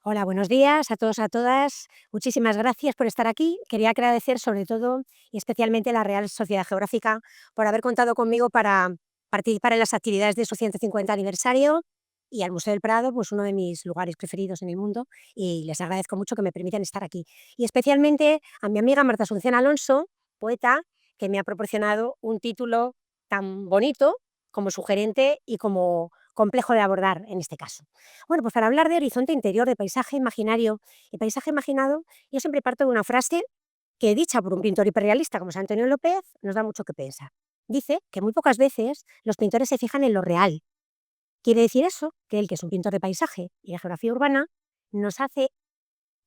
Hola, buenos días a todos, a todas. Muchísimas gracias por estar aquí. Quería agradecer sobre todo y especialmente a la Real Sociedad Geográfica por haber contado conmigo para participar en las actividades de su 150 aniversario y al Museo del Prado, pues uno de mis lugares preferidos en el mundo, y les agradezco mucho que me permitan estar aquí. Y especialmente a mi amiga Marta Asunción Alonso, poeta, que me ha proporcionado un título tan bonito como sugerente y como complejo de abordar en este caso. Bueno, pues para hablar de horizonte interior, de paisaje imaginario y paisaje imaginado, yo siempre parto de una frase que, dicha por un pintor hiperrealista como es Antonio López, nos da mucho que pensar. Dice que muy pocas veces los pintores se fijan en lo real. Quiere decir eso, que él, que es un pintor de paisaje y de geografía urbana, nos hace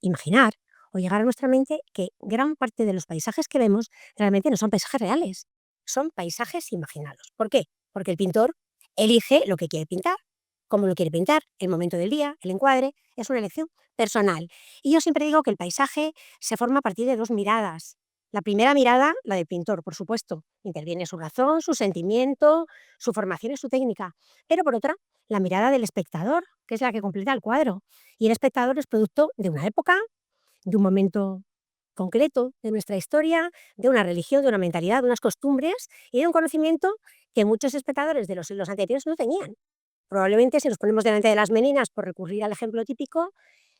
imaginar o llegar a nuestra mente que gran parte de los paisajes que vemos realmente no son paisajes reales, son paisajes imaginados. ¿Por qué? Porque el pintor elige lo que quiere pintar, cómo lo quiere pintar, el momento del día, el encuadre, es una elección personal. Y yo siempre digo que el paisaje se forma a partir de dos miradas. La primera mirada, la del pintor, por supuesto, interviene su razón, su sentimiento, su formación y su técnica. Pero por otra, la mirada del espectador, que es la que completa el cuadro. Y el espectador es producto de una época, de un momento concreto de nuestra historia, de una religión, de una mentalidad, de unas costumbres y de un conocimiento que muchos espectadores de los siglos anteriores no tenían. Probablemente si nos ponemos delante de las meninas, por recurrir al ejemplo típico,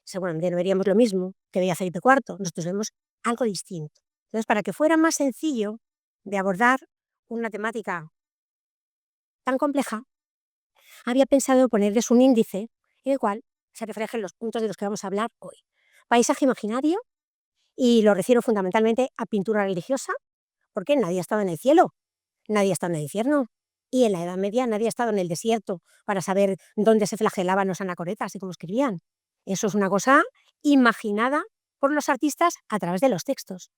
seguramente no veríamos lo mismo que veía Felipe IV. Nosotros vemos algo distinto. Entonces, para que fuera más sencillo de abordar una temática tan compleja, había pensado ponerles un índice en el cual se reflejen los puntos de los que vamos a hablar hoy. Paisaje imaginario, y lo refiero fundamentalmente a pintura religiosa, porque nadie ha estado en el cielo, nadie ha estado en el infierno. Y en la Edad Media nadie ha estado en el desierto para saber dónde se flagelaban los anacoretas y cómo escribían. Eso es una cosa imaginada por los artistas a través de los textos.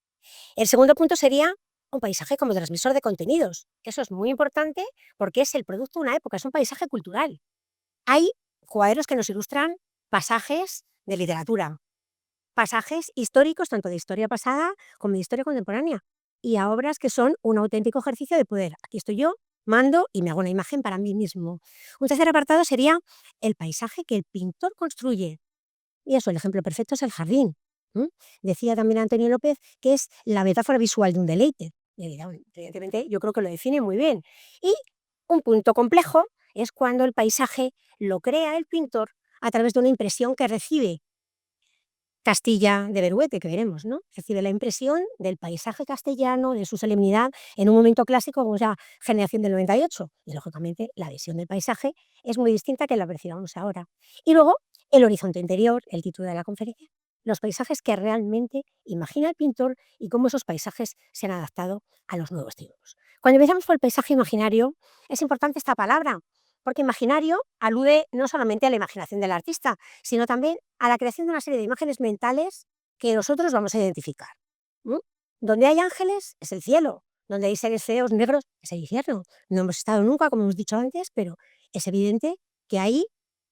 El segundo punto sería un paisaje como transmisor de contenidos. Eso es muy importante porque es el producto de una época, es un paisaje cultural. Hay cuadros que nos ilustran pasajes de literatura, pasajes históricos, tanto de historia pasada como de historia contemporánea, y a obras que son un auténtico ejercicio de poder. Aquí estoy yo, mando y me hago una imagen para mí mismo. Un tercer apartado sería el paisaje que el pintor construye. Y eso, el ejemplo perfecto es el jardín. ¿M? Decía también Antonio López que es la metáfora visual de un deleite. Y evidentemente yo creo que lo define muy bien. Y un punto complejo es cuando el paisaje lo crea el pintor a través de una impresión que recibe. Castilla de Beruete, que veremos, ¿no? Recibe la impresión del paisaje castellano, de su solemnidad, en un momento clásico como es la generación del 98. Y lógicamente la visión del paisaje es muy distinta que la percibamos ahora. Y luego el horizonte interior, el título de la conferencia, los paisajes que realmente imagina el pintor y cómo esos paisajes se han adaptado a los nuevos tiempos. Cuando empezamos por el paisaje imaginario, es importante esta palabra, porque imaginario alude no solamente a la imaginación del artista, sino también a la creación de una serie de imágenes mentales que nosotros vamos a identificar. ¿M? Donde hay ángeles es el cielo, donde hay seres feos, negros, es el infierno. No hemos estado nunca, como hemos dicho antes, pero es evidente que ahí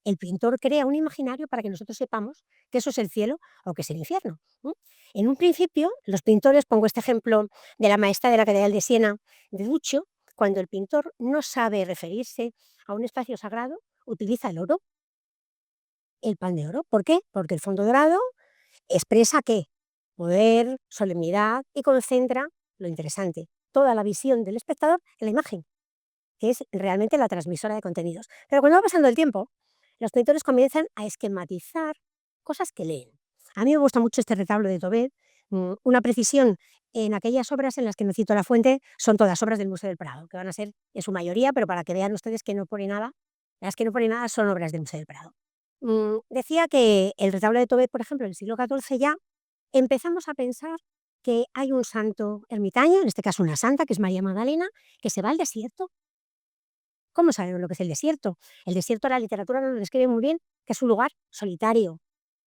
el pintor crea un imaginario para que nosotros sepamos que eso es el cielo o que es el infierno. ¿M? En un principio, los pintores, pongo este ejemplo de la maestra de la Catedral de Siena, de Duccio, cuando el pintor no sabe referirse a un espacio sagrado, utiliza el oro, el pan de oro. ¿Por qué? Porque el fondo dorado expresa ¿qué? Poder, solemnidad y concentra lo interesante, toda la visión del espectador en la imagen, que es realmente la transmisora de contenidos. Pero cuando va pasando el tiempo, los pintores comienzan a esquematizar cosas que leen. A mí me gusta mucho este retablo de Tobet, una precisión en aquellas obras en las que no cito la fuente, son todas obras del Museo del Prado, que van a ser en su mayoría, pero para que vean ustedes que no pone nada, las que no pone nada son obras del Museo del Prado. Decía que el retablo de Tobet, por ejemplo, en el siglo XIV ya empezamos a pensar que hay un santo ermitaño, en este caso una santa, que es María Magdalena, que se va al desierto. ¿Cómo sabemos lo que es el desierto? El desierto, la literatura nos lo describe muy bien, que es un lugar solitario.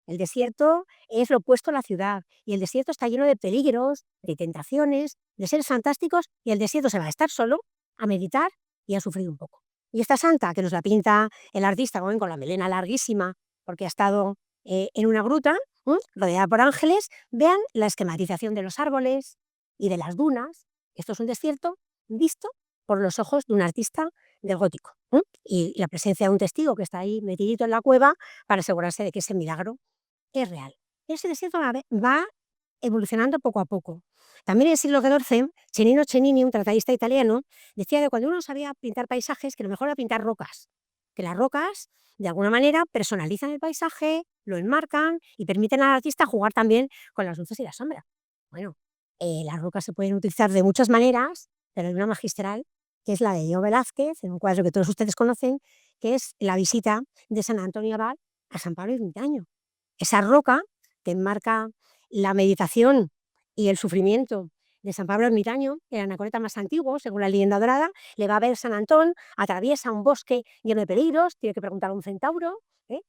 El desierto es lo opuesto a la ciudad, y el desierto está lleno de peligros, de tentaciones, de seres fantásticos, y el desierto se va a estar solo, a meditar y a sufrir un poco. Y esta santa, que nos la pinta el artista con la melena larguísima, porque ha estado en una gruta, rodeada por ángeles, vean la esquematización de los árboles y de las dunas. Esto es un desierto visto por los ojos de un artista del gótico. Y la presencia de un testigo que está ahí metidito en la cueva para asegurarse de que ese milagro es real. Ese desierto va evolucionando poco a poco. También en el siglo XIV, Cennino Cennini, un tratadista italiano, decía que cuando uno sabía pintar paisajes, que lo mejor era pintar rocas, que las rocas, de alguna manera, personalizan el paisaje, lo enmarcan y permiten al artista jugar también con las luces y las sombras. Bueno, las rocas se pueden utilizar de muchas maneras, pero hay una magistral, que es la de Diego Velázquez, en un cuadro que todos ustedes conocen, que es la visita de San Antonio Abad a San Pablo Ermitaño. Esa roca que enmarca la meditación y el sufrimiento de San Pablo Ermitaño, el anacoreta más antiguo, según la leyenda dorada, le va a ver San Antón, atraviesa un bosque lleno de peligros, tiene que preguntar a un centauro,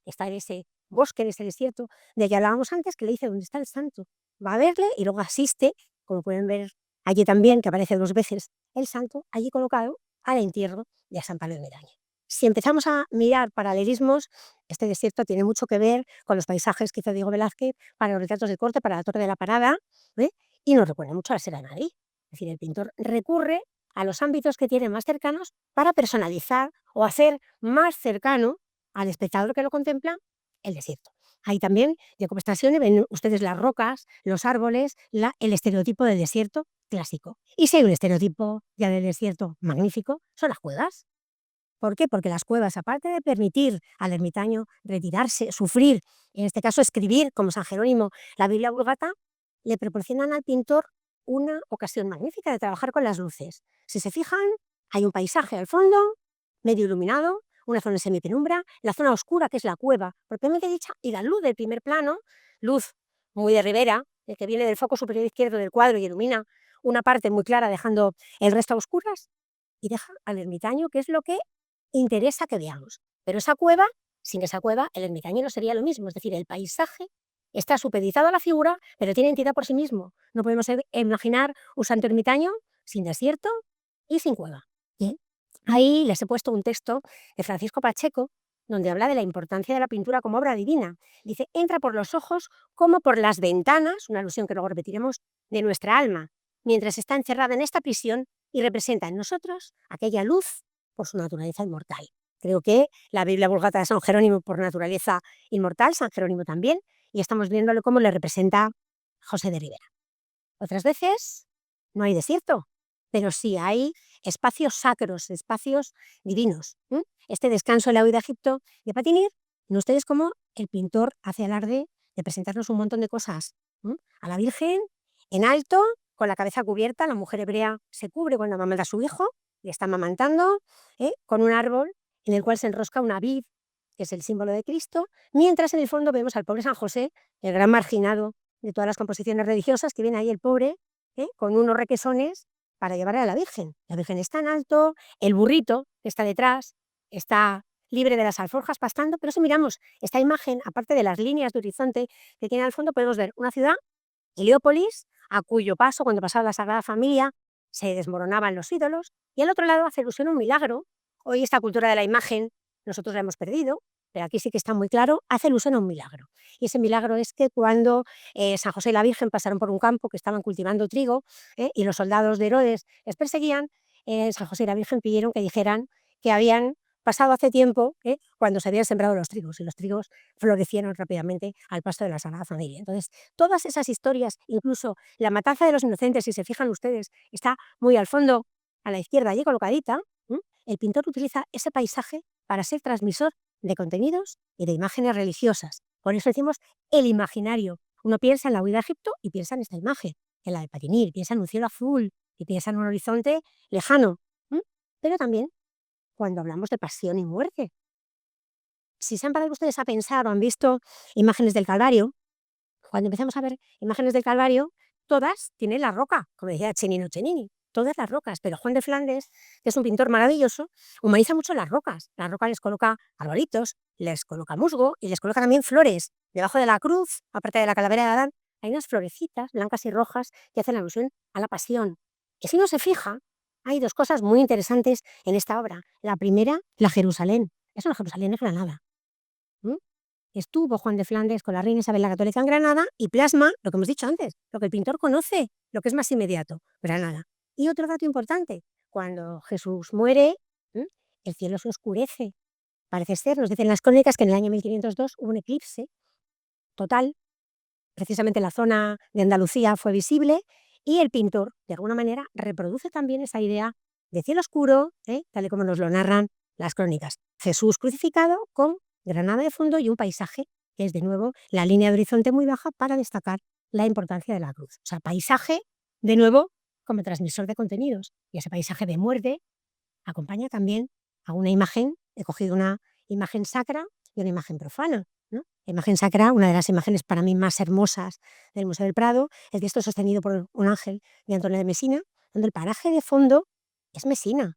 está en ese bosque, en ese desierto del que hablábamos antes, que le dice dónde está el santo. Va a verle y luego asiste, como pueden ver allí también, que aparece 2 veces el santo, allí colocado al entierro de San Pablo Ermitaño. Si empezamos a mirar paralelismos, este desierto tiene mucho que ver con los paisajes que hizo Diego Velázquez para los retratos de corte, para la Torre de la Parada, ¿eh? Y nos recuerda mucho a la Sierra de Madrid. Es decir, el pintor recurre a los ámbitos que tiene más cercanos para personalizar o hacer más cercano al espectador que lo contempla el desierto. Ahí también, de Copenhague, ven ustedes las rocas, los árboles, el estereotipo del desierto clásico. Y si hay un estereotipo ya del desierto magnífico, son las cuevas. ¿Por qué? Porque las cuevas, aparte de permitir al ermitaño retirarse, sufrir, en este caso escribir, como San Jerónimo, la Biblia Vulgata, le proporcionan al pintor una ocasión magnífica de trabajar con las luces. Si se fijan, hay un paisaje al fondo, medio iluminado, una zona en semipenumbra, la zona oscura, que es la cueva, propiamente dicha, y la luz del primer plano, luz muy de ribera, que viene del foco superior izquierdo del cuadro y ilumina una parte muy clara, dejando el resto a oscuras, y deja al ermitaño, que es lo que interesa que veamos. Pero esa cueva, sin esa cueva, el ermitaño no sería lo mismo. Es decir, el paisaje está supeditado a la figura, pero tiene entidad por sí mismo. No podemos imaginar un santo ermitaño sin desierto y sin cueva. ¿Sí? Ahí les he puesto un texto de Francisco Pacheco, donde habla de la importancia de la pintura como obra divina. Dice, entra por los ojos como por las ventanas, una alusión que luego repetiremos, de nuestra alma, mientras está encerrada en esta prisión y representa en nosotros aquella luz por su naturaleza inmortal. Creo que la Biblia Vulgata de San Jerónimo por naturaleza inmortal, San Jerónimo también, y estamos viéndolo cómo le representa José de Ribera. Otras veces no hay desierto, pero sí hay espacios sacros, espacios divinos. Este descanso en la huida de Egipto de Patinir, ¿no ustedes cómo el pintor hace alarde de presentarnos un montón de cosas? A la Virgen en alto, con la cabeza cubierta, la mujer hebrea se cubre cuando amamanta a su hijo, le está amamantando, con un árbol en el cual se enrosca una vid, que es el símbolo de Cristo, mientras en el fondo vemos al pobre San José, el gran marginado de todas las composiciones religiosas, que viene ahí el pobre, con unos requesones para llevar a la Virgen. La Virgen está en alto, el burrito que está detrás está libre de las alforjas pastando, pero si miramos esta imagen, aparte de las líneas de horizonte que tiene al fondo, podemos ver una ciudad, Heliópolis, a cuyo paso, cuando pasaba la Sagrada Familia, se desmoronaban los ídolos, y al otro lado hace alusión a un milagro. Hoy esta cultura de la imagen nosotros la hemos perdido, pero aquí sí que está muy claro, hace alusión a un milagro. Y ese milagro es que cuando San José y la Virgen pasaron por un campo que estaban cultivando trigo, y los soldados de Herodes les perseguían, San José y la Virgen pidieron que dijeran que habían pasado hace tiempo, cuando se habían sembrado los trigos, y los trigos florecieron rápidamente al paso de la Sagrada Familia. Entonces, todas esas historias, incluso la matanza de los inocentes, si se fijan ustedes, está muy al fondo, a la izquierda, allí colocadita. El pintor utiliza ese paisaje para ser transmisor de contenidos y de imágenes religiosas. Por eso decimos el imaginario. Uno piensa en la huida a Egipto y piensa en esta imagen, en la de Patinir, piensa en un cielo azul y piensa en un horizonte lejano. Pero también cuando hablamos de pasión y muerte. Si se han parado ustedes a pensar o han visto imágenes del Calvario, cuando empezamos a ver imágenes del Calvario, todas tienen la roca, como decía Cennino Cennini, todas las rocas, pero Juan de Flandes, que es un pintor maravilloso, humaniza mucho las rocas. La roca les coloca arbolitos, les coloca musgo y les coloca también flores. Debajo de la cruz, aparte de la calavera de Adán, hay unas florecitas blancas y rojas que hacen alusión a la pasión. Y si uno se fija, hay 2 cosas muy interesantes en esta obra. La primera, la Jerusalén. Es una Jerusalén de Granada. Estuvo Juan de Flandes con la reina Isabel la Católica en Granada y plasma lo que hemos dicho antes, lo que el pintor conoce, lo que es más inmediato, Granada. Y otro dato importante, cuando Jesús muere, el cielo se oscurece. Parece ser, nos dicen las crónicas, que en el año 1502 hubo un eclipse total, precisamente en la zona de Andalucía fue visible, y el pintor, de alguna manera, reproduce también esa idea de cielo oscuro, tal y como nos lo narran las crónicas. Jesús crucificado con granada de fondo y un paisaje que es de nuevo la línea de horizonte muy baja para destacar la importancia de la cruz. O sea, paisaje, de nuevo, como transmisor de contenidos. Y ese paisaje de muerte acompaña también a una imagen, he cogido una imagen sacra y una imagen profana, ¿no? La imagen sacra, una de las imágenes para mí más hermosas del Museo del Prado, el texto sostenido por un ángel de Antonio de Messina, donde el paraje de fondo es Messina.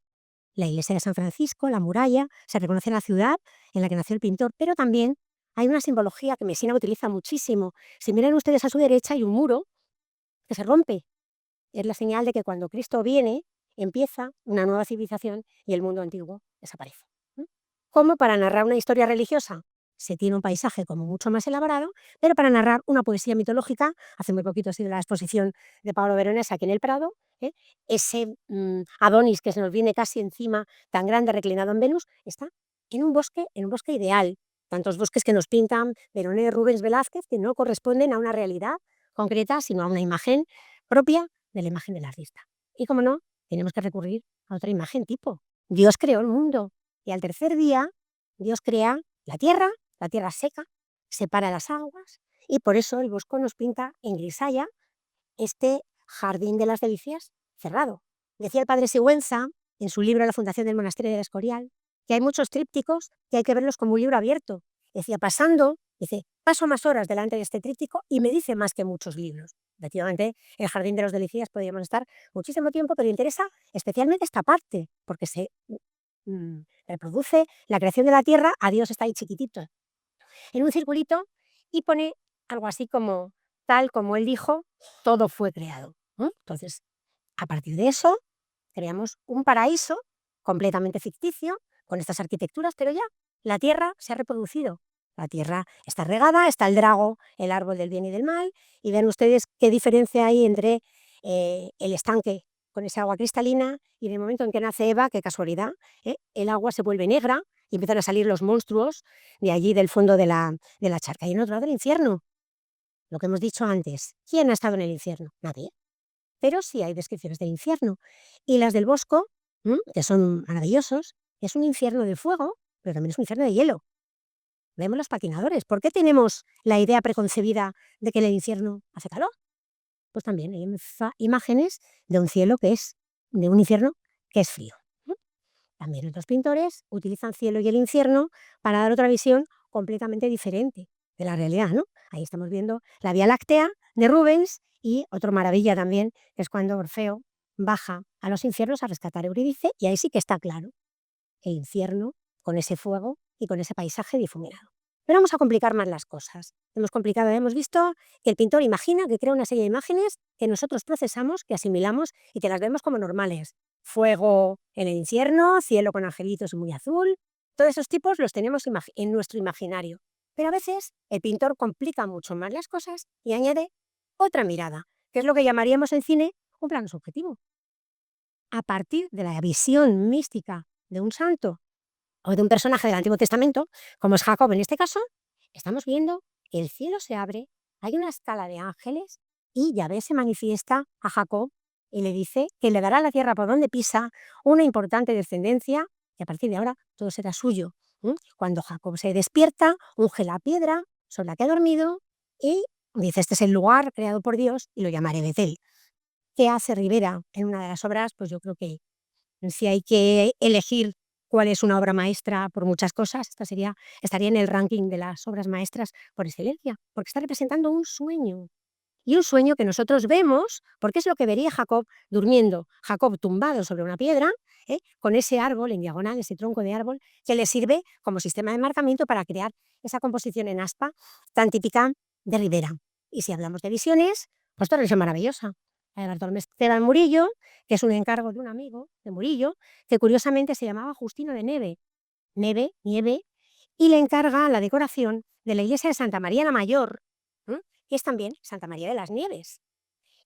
La iglesia de San Francisco, la muralla, se reconoce la ciudad en la que nació el pintor, pero también hay una simbología que Messina utiliza muchísimo. Si miran ustedes a su derecha hay un muro que se rompe. Es la señal de que cuando Cristo viene, empieza una nueva civilización y el mundo antiguo desaparece. ¿Mm? Como para narrar una historia religiosa se tiene un paisaje como mucho más elaborado, pero para narrar una poesía mitológica, hace muy poquito ha sido la exposición de Pablo Veronesa aquí en el Prado, ese Adonis que se nos viene casi encima, tan grande reclinado en Venus, está en un bosque ideal. Tantos bosques que nos pintan Veronés, Rubens, Velázquez, que no corresponden a una realidad concreta, sino a una imagen propia de la imagen del artista. Y como no, tenemos que recurrir a otra imagen tipo. Dios creó el mundo y al tercer día Dios crea la tierra seca, separa las aguas y por eso el Bosco nos pinta en grisalla este jardín de las delicias cerrado. Decía el padre Sigüenza en su libro La fundación del monasterio de Escorial que hay muchos trípticos que hay que verlos como un libro abierto. Decía, paso más horas delante de este tríptico y me dice más que muchos libros. Efectivamente, el Jardín de las Delicias podríamos estar muchísimo tiempo, pero interesa especialmente esta parte, porque se reproduce la creación de la tierra, a Dios está ahí chiquitito, en un circulito, y pone algo así como, tal como él dijo, todo fue creado. Entonces, a partir de eso, creamos un paraíso completamente ficticio, con estas arquitecturas, pero ya la tierra se ha reproducido. La tierra está regada, está el drago, el árbol del bien y del mal, y ven ustedes qué diferencia hay entre el estanque con esa agua cristalina y en el momento en que nace Eva, qué casualidad, el agua se vuelve negra y empiezan a salir los monstruos de allí del fondo de la charca. Y en otro lado del infierno, lo que hemos dicho antes, ¿quién ha estado en el infierno? Nadie. Pero sí hay descripciones del infierno. Y las del Bosco, que son maravillosos, es un infierno de fuego, pero también es un infierno de hielo. Vemos los patinadores. ¿Por qué tenemos la idea preconcebida de que en el infierno hace calor? Pues también hay imágenes de un cielo que es, de un infierno que es frío. También otros pintores utilizan cielo y el infierno para dar otra visión completamente diferente de la realidad, ¿no? Ahí estamos viendo la Vía Láctea de Rubens y otra maravilla también, que es cuando Orfeo baja a los infiernos a rescatar a Eurídice y ahí sí que está claro el infierno con ese fuego y con ese paisaje difuminado. Pero vamos a complicar más las cosas. Hemos visto que el pintor imagina, que crea una serie de imágenes que nosotros procesamos, que asimilamos y que las vemos como normales. Fuego en el infierno, cielo con angelitos muy azul, todos esos tipos los tenemos en nuestro imaginario. Pero a veces el pintor complica mucho más las cosas y añade otra mirada, que es lo que llamaríamos en cine un plano subjetivo. A partir de la visión mística de un santo o de un personaje del Antiguo Testamento, como es Jacob en este caso, estamos viendo que el cielo se abre, hay una escala de ángeles y Yahvé se manifiesta a Jacob y le dice que le dará la tierra por donde pisa una importante descendencia y a partir de ahora todo será suyo. Cuando Jacob se despierta, unge la piedra sobre la que ha dormido y dice, este es el lugar creado por Dios y lo llamaré Betel. ¿Qué hace Rivera en una de las obras? Pues yo creo que si hay que elegir cuál es una obra maestra por muchas cosas, estaría en el ranking de las obras maestras por excelencia, porque está representando un sueño. Y un sueño que nosotros vemos, porque es lo que vería Jacob durmiendo, Jacob tumbado sobre una piedra, con ese árbol en diagonal, ese tronco de árbol, que le sirve como sistema de marcamiento para crear esa composición en aspa tan típica de Rivera. Y si hablamos de visiones, pues otra visión maravillosa. La de Bartolomé Esteban Murillo, que es un encargo de un amigo de Murillo, que curiosamente se llamaba Justino de Nieve, nieve, y le encarga la decoración de la iglesia de Santa María la Mayor, que es también Santa María de las Nieves,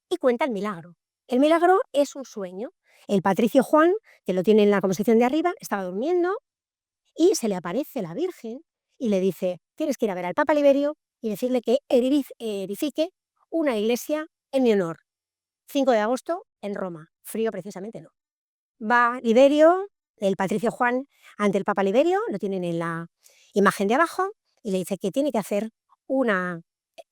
y cuenta el milagro. El milagro es un sueño. El patricio Juan, que lo tiene en la composición de arriba, estaba durmiendo y se le aparece la Virgen y le dice, tienes que ir a ver al Papa Liberio y decirle que edifique una iglesia en mi honor. 5 de agosto en Roma. Frío precisamente no. Va Liberio, el patricio Juan, ante el Papa Liberio, lo tienen en la imagen de abajo, y le dice que tiene que hacer una,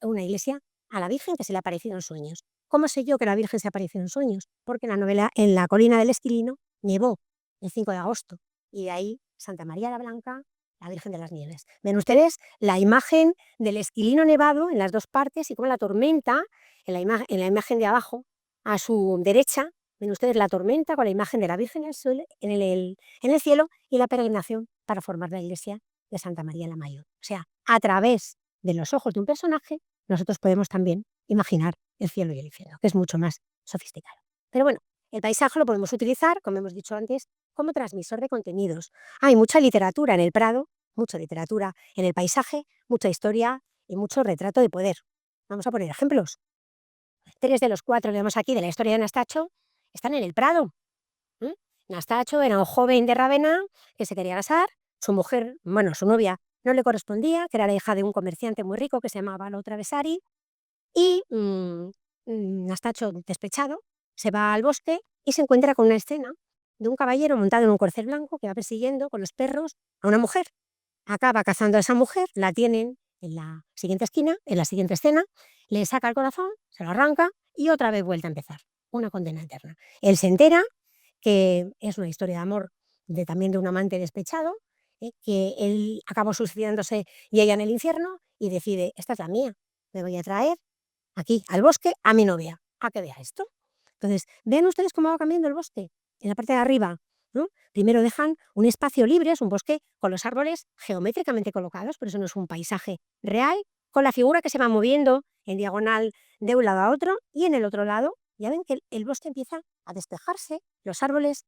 una iglesia a la Virgen que se le ha aparecido en sueños. ¿Cómo sé yo que la Virgen se ha aparecido en sueños? Porque en la novela, en la colina del Esquilino, nevó el 5 de agosto, y de ahí Santa María la Blanca, la Virgen de las Nieves. Ven ustedes la imagen del Esquilino nevado en las dos partes y como la tormenta, en la imagen de abajo, a su derecha, ven ustedes la tormenta con la imagen de la Virgen en el cielo y la peregrinación para formar la iglesia de Santa María la Mayor. O sea, a través de los ojos de un personaje, nosotros podemos también imaginar el cielo y el infierno, que es mucho más sofisticado. Pero bueno, el paisaje lo podemos utilizar, como hemos dicho antes, como transmisor de contenidos. Hay mucha literatura en el Prado, mucha literatura en el paisaje, mucha historia y mucho retrato de poder. Vamos a poner ejemplos. 3 de los 4 que vemos aquí de la historia de Nastacho están en el Prado. Nastacho era un joven de Rávena que se quería casar, su mujer, bueno, su novia no le correspondía, que era la hija de un comerciante muy rico que se llamaba Lo Travesari, y Nastacho, despechado, se va al bosque y se encuentra con una escena de un caballero montado en un corcel blanco que va persiguiendo con los perros a una mujer. Acaba cazando a esa mujer, la tienen en la siguiente esquina, en la siguiente escena, le saca el corazón, se lo arranca y otra vez vuelve a empezar. Una condena eterna. Él se entera que es una historia de amor también de un amante despechado, que él acabó suicidándose y ella en el infierno, y decide, esta es la mía, me voy a traer aquí al bosque a mi novia, a que vea esto. Entonces, vean ustedes cómo va cambiando el bosque. En la parte de arriba, ¿no? Primero dejan un espacio libre, es un bosque con los árboles geométricamente colocados, por eso no es un paisaje real, con la figura que se va moviendo en diagonal de un lado a otro, y en el otro lado, ya ven que el bosque empieza a despejarse, los árboles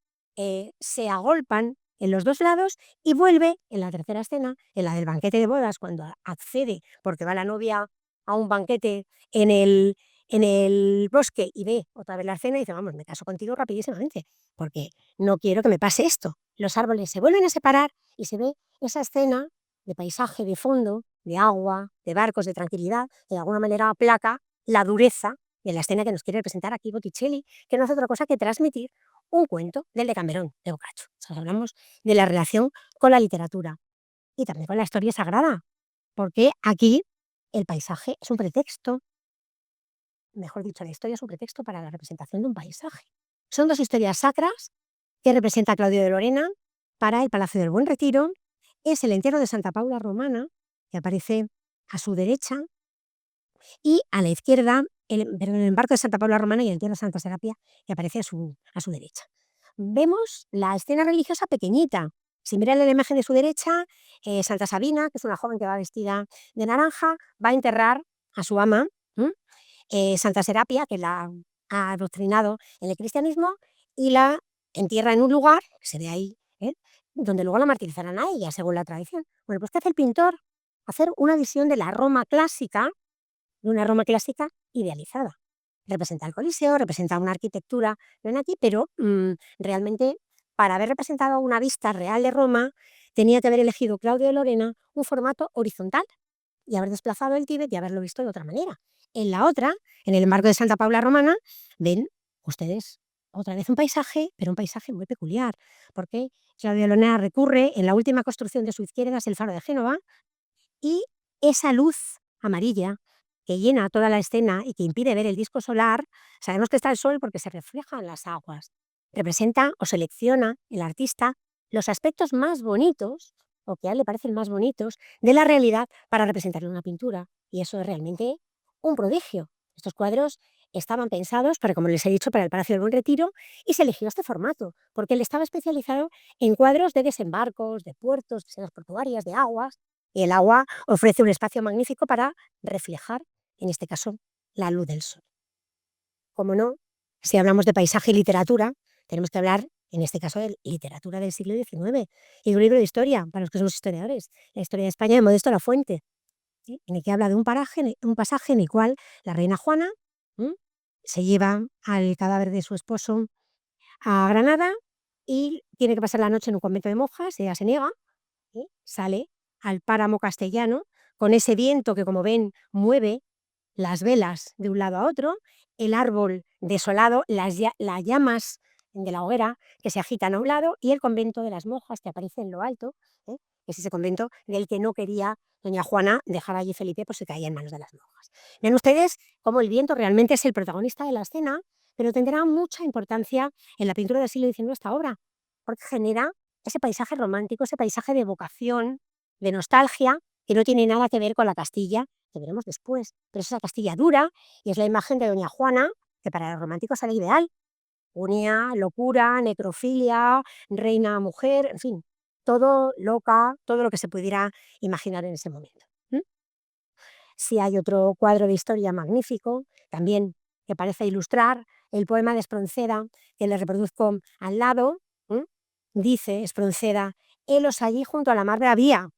se agolpan en los dos lados y vuelve en la tercera escena, en la del banquete de bodas, cuando accede, porque va la novia a un banquete en el bosque y ve otra vez la escena y dice, vamos, me caso contigo rapidísimamente, porque no quiero que me pase esto. Los árboles se vuelven a separar y se ve esa escena de paisaje, de fondo, de agua, de barcos, de tranquilidad, que de alguna manera aplaca la dureza de la escena que nos quiere representar aquí Botticelli, que no hace otra cosa que transmitir un cuento del Decamerón de Boccaccio. O sea, hablamos de la relación con la literatura y también con la historia sagrada, porque aquí el paisaje es un pretexto, mejor dicho, la historia es un pretexto para la representación de un paisaje. Son dos historias sacras que representa Claudio de Lorena para el Palacio del Buen Retiro. Es el entierro de Santa Paula Romana, que aparece a su derecha, y a la izquierda, el embarco de Santa Paula Romana y el entierro de Santa Serapia, que aparece a su derecha. Vemos la escena religiosa pequeñita. Si miran la imagen de su derecha, Santa Sabina, que es una joven que va vestida de naranja, va a enterrar a su ama, Santa Serapia, que la ha adoctrinado en el cristianismo, y la entierra en un lugar, que se ve ahí, donde luego la martirizarán a ella, según la tradición. Bueno, pues ¿qué hace el pintor? Hacer una visión de la Roma clásica, de una Roma clásica idealizada. Representa el Coliseo, representa una arquitectura, ven aquí, pero realmente para haber representado una vista real de Roma, tenía que haber elegido Claudio de Lorena un formato horizontal y haber desplazado el Tíbet y haberlo visto de otra manera. En la otra, en el marco de Santa Paula Romana, ven ustedes otra vez un paisaje, pero un paisaje muy peculiar, porque Claudio de Lorena recurre, en la última construcción de su izquierda es el faro de Génova, y esa luz amarilla que llena toda la escena y que impide ver el disco solar, sabemos que está el sol porque se refleja en las aguas. Representa o selecciona el artista los aspectos más bonitos, o que a él le parecen más bonitos, de la realidad para representar en una pintura. Y eso es realmente un prodigio. Estos cuadros estaban pensados para, como les he dicho, para el Palacio del Buen Retiro, y se eligió este formato, porque él estaba especializado en cuadros de desembarcos, de puertos, de escenas portuarias, de aguas, y el agua ofrece un espacio magnífico para reflejar, en este caso, la luz del sol. Como no, si hablamos de paisaje y literatura, tenemos que hablar, en este caso, de literatura del siglo XIX y de un libro de historia, para los que somos historiadores, la historia de España de Modesto Lafuente, ¿sí? En el que habla de un pasaje en el cual la reina Juana se lleva al cadáver de su esposo a Granada y tiene que pasar la noche en un convento de monjas, ella se niega, sale al páramo castellano con ese viento que, como ven, mueve las velas de un lado a otro, el árbol desolado, las llamas de la hoguera que se agitan a un lado y el convento de las monjas que aparece en lo alto, que es ese convento del que no quería doña Juana dejar allí Felipe, pues se caía en manos de las monjas. Ven ustedes cómo el viento realmente es el protagonista de la escena, pero tendrá mucha importancia en la pintura del siglo XIX esta obra, porque genera ese paisaje romántico, ese paisaje de evocación, de nostalgia, que no tiene nada que ver con la Castilla que veremos después, pero es esa Castilla dura y es la imagen de doña Juana, que para los románticos era ideal. Unía locura, necrofilia, reina mujer, en fin, todo loca, todo lo que se pudiera imaginar en ese momento. Si hay otro cuadro de historia magnífico, también que parece ilustrar el poema de Espronceda, que le reproduzco al lado. Dice Espronceda: helos allí junto a la mar bravía.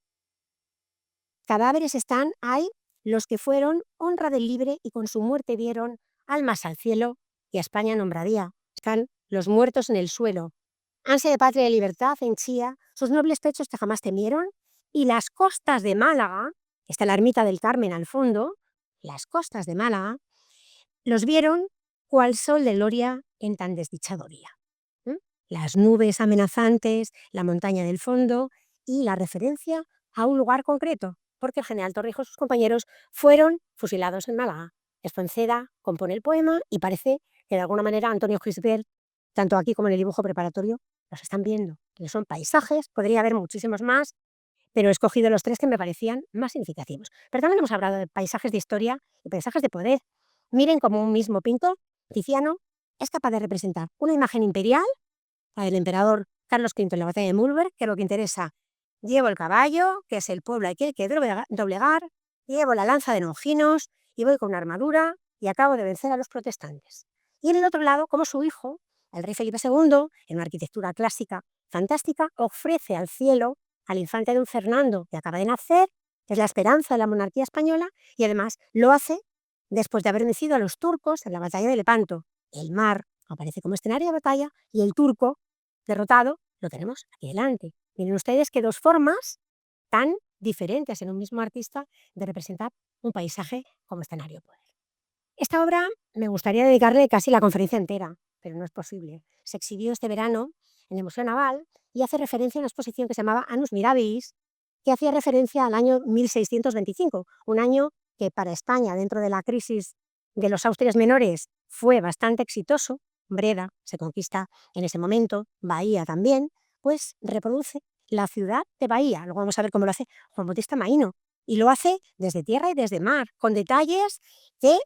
Cadáveres están, hay los que fueron honra del libre y con su muerte dieron almas al cielo y a España nombraría. Están los muertos en el suelo. Ansia de patria y de libertad henchía sus nobles pechos que jamás temieron, y las costas de Málaga, está la ermita del Carmen al fondo, las costas de Málaga, los vieron cual sol de gloria en tan desdichado día. Las nubes amenazantes, la montaña del fondo y la referencia a un lugar concreto, porque el general Torrijos y sus compañeros fueron fusilados en Málaga. Espronceda compone el poema y parece que de alguna manera Antonio Gisbert, tanto aquí como en el dibujo preparatorio, los están viendo, que son paisajes, podría haber muchísimos más, pero he escogido los 3 que me parecían más significativos. Pero también hemos hablado de paisajes de historia y paisajes de poder. Miren cómo un mismo pintor, Tiziano, es capaz de representar una imagen imperial, la del emperador Carlos V en la batalla de Mühlberg, que es lo que interesa. Llevo el caballo, que es el pueblo al que hay que doblegar, llevo la lanza de Longinos y voy con una armadura y acabo de vencer a los protestantes. Y en el otro lado, como su hijo, el rey Felipe II, en una arquitectura clásica fantástica, ofrece al cielo al infante don Fernando, que acaba de nacer, que es la esperanza de la monarquía española, y además lo hace después de haber vencido a los turcos en la batalla de Lepanto. El mar aparece como escenario de batalla y el turco derrotado lo tenemos aquí delante. Miren ustedes que 2 formas tan diferentes en un mismo artista de representar un paisaje como escenario de poder. Esta obra me gustaría dedicarle casi la conferencia entera, pero no es posible. Se exhibió este verano en el Museo Naval y hace referencia a una exposición que se llamaba Annus Mirabilis, que hacía referencia al año 1625, un año que para España, dentro de la crisis de los Austrias menores, fue bastante exitoso. Breda se conquista en ese momento, Bahía también, pues reproduce la ciudad de Bahía. Luego vamos a ver cómo lo hace Juan Bautista Maíno. Y lo hace desde tierra y desde mar, con detalles que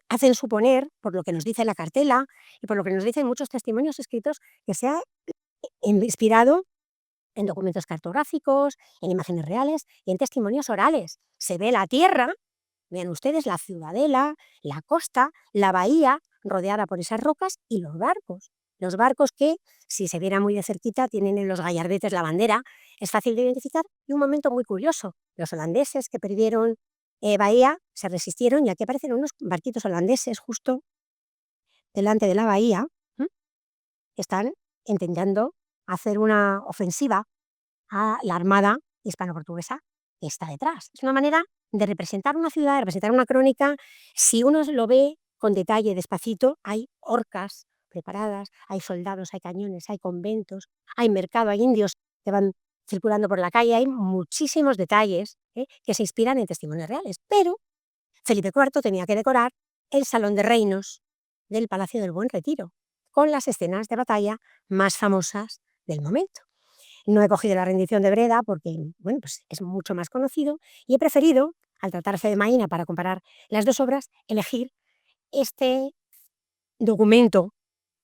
hacen suponer, por lo que nos dice la cartela y por lo que nos dicen muchos testimonios escritos, que se ha inspirado en documentos cartográficos, en imágenes reales y en testimonios orales. Se ve la tierra, vean ustedes, la ciudadela, la costa, la bahía rodeada por esas rocas y los barcos. Los barcos que, si se viera muy de cerquita, tienen en los gallardetes la bandera, es fácil de identificar. Y un momento muy curioso, los holandeses que perdieron Bahía se resistieron y aquí aparecen unos barquitos holandeses justo delante de la bahía, están intentando hacer una ofensiva a la armada hispano-portuguesa que está detrás. Es una manera de representar una ciudad, de representar una crónica. Si uno lo ve con detalle, despacito, hay orcas preparadas, hay soldados, hay cañones, hay conventos, hay mercado, hay indios que van circulando por la calle, hay muchísimos detalles que se inspiran en testimonios reales. Pero Felipe IV tenía que decorar el Salón de Reinos del Palacio del Buen Retiro, con las escenas de batalla más famosas del momento. No he cogido la rendición de Breda porque bueno, pues es mucho más conocido y he preferido, al tratarse de Maína para comparar las 2 obras, elegir este documento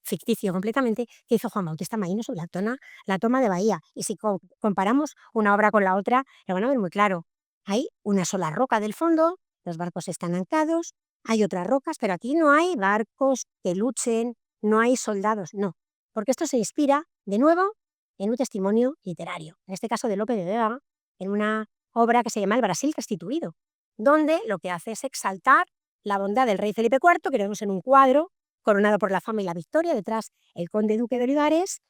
ficticio completamente que hizo Juan Bautista Maíno sobre la toma de Bahía. Y si comparamos una obra con la otra, lo van a ver muy claro. Hay una sola roca del fondo, los barcos están anclados, hay otras rocas, pero aquí no hay barcos que luchen, no hay soldados, no. Porque esto se inspira, de nuevo, en un testimonio literario, en este caso de Lope de Vega, en una obra que se llama El Brasil restituido, donde lo que hace es exaltar la bondad del rey Felipe IV, que lo vemos en un cuadro, coronado por la fama y la victoria, detrás el conde duque de Olivares,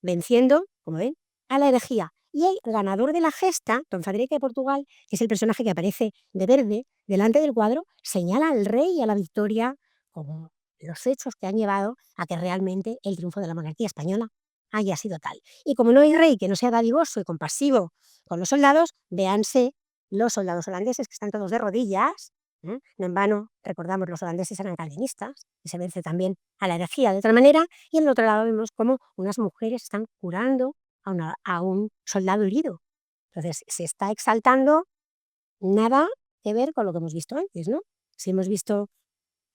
venciendo, como ven, a la herejía. Y el ganador de la gesta, don Fadrique de Portugal, que es el personaje que aparece de verde delante del cuadro, señala al rey y a la victoria como los hechos que han llevado a que realmente el triunfo de la monarquía española haya sido tal. Y como no hay rey que no sea dadivoso y compasivo con los soldados, véanse los soldados holandeses que están todos de rodillas. No en vano, recordamos, los holandeses eran calvinistas y se vence también a la herejía de otra manera. Y en el otro lado vemos como unas mujeres están curando a un soldado herido. Entonces, se está exaltando nada que ver con lo que hemos visto antes, ¿no? Si hemos visto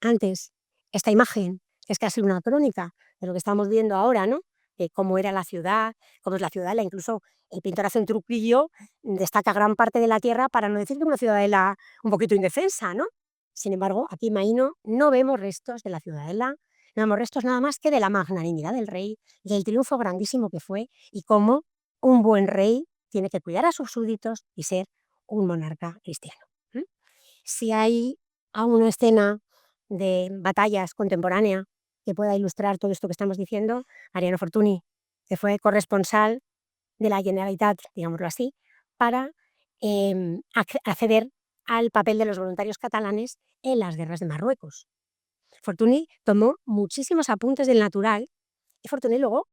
antes esta imagen, que es casi una crónica de lo que estamos viendo ahora, ¿no? De cómo era la ciudad, cómo es la ciudadela, incluso el pintor hace un truquillo, destaca gran parte de la tierra para no decir que es una ciudadela un poquito indefensa, ¿no? Sin embargo, aquí en Maíno no vemos restos de la ciudadela, no vemos restos nada más que de la magnanimidad del rey, del triunfo grandísimo que fue y cómo un buen rey tiene que cuidar a sus súbditos y ser un monarca cristiano. Si hay aún una escena de batallas contemporánea que pueda ilustrar todo esto que estamos diciendo, Mariano Fortuny, que fue corresponsal de la Generalitat, digámoslo así, para acceder al papel de los voluntarios catalanes en las guerras de Marruecos. Fortuny tomó muchísimos apuntes del natural y Fortuny luego,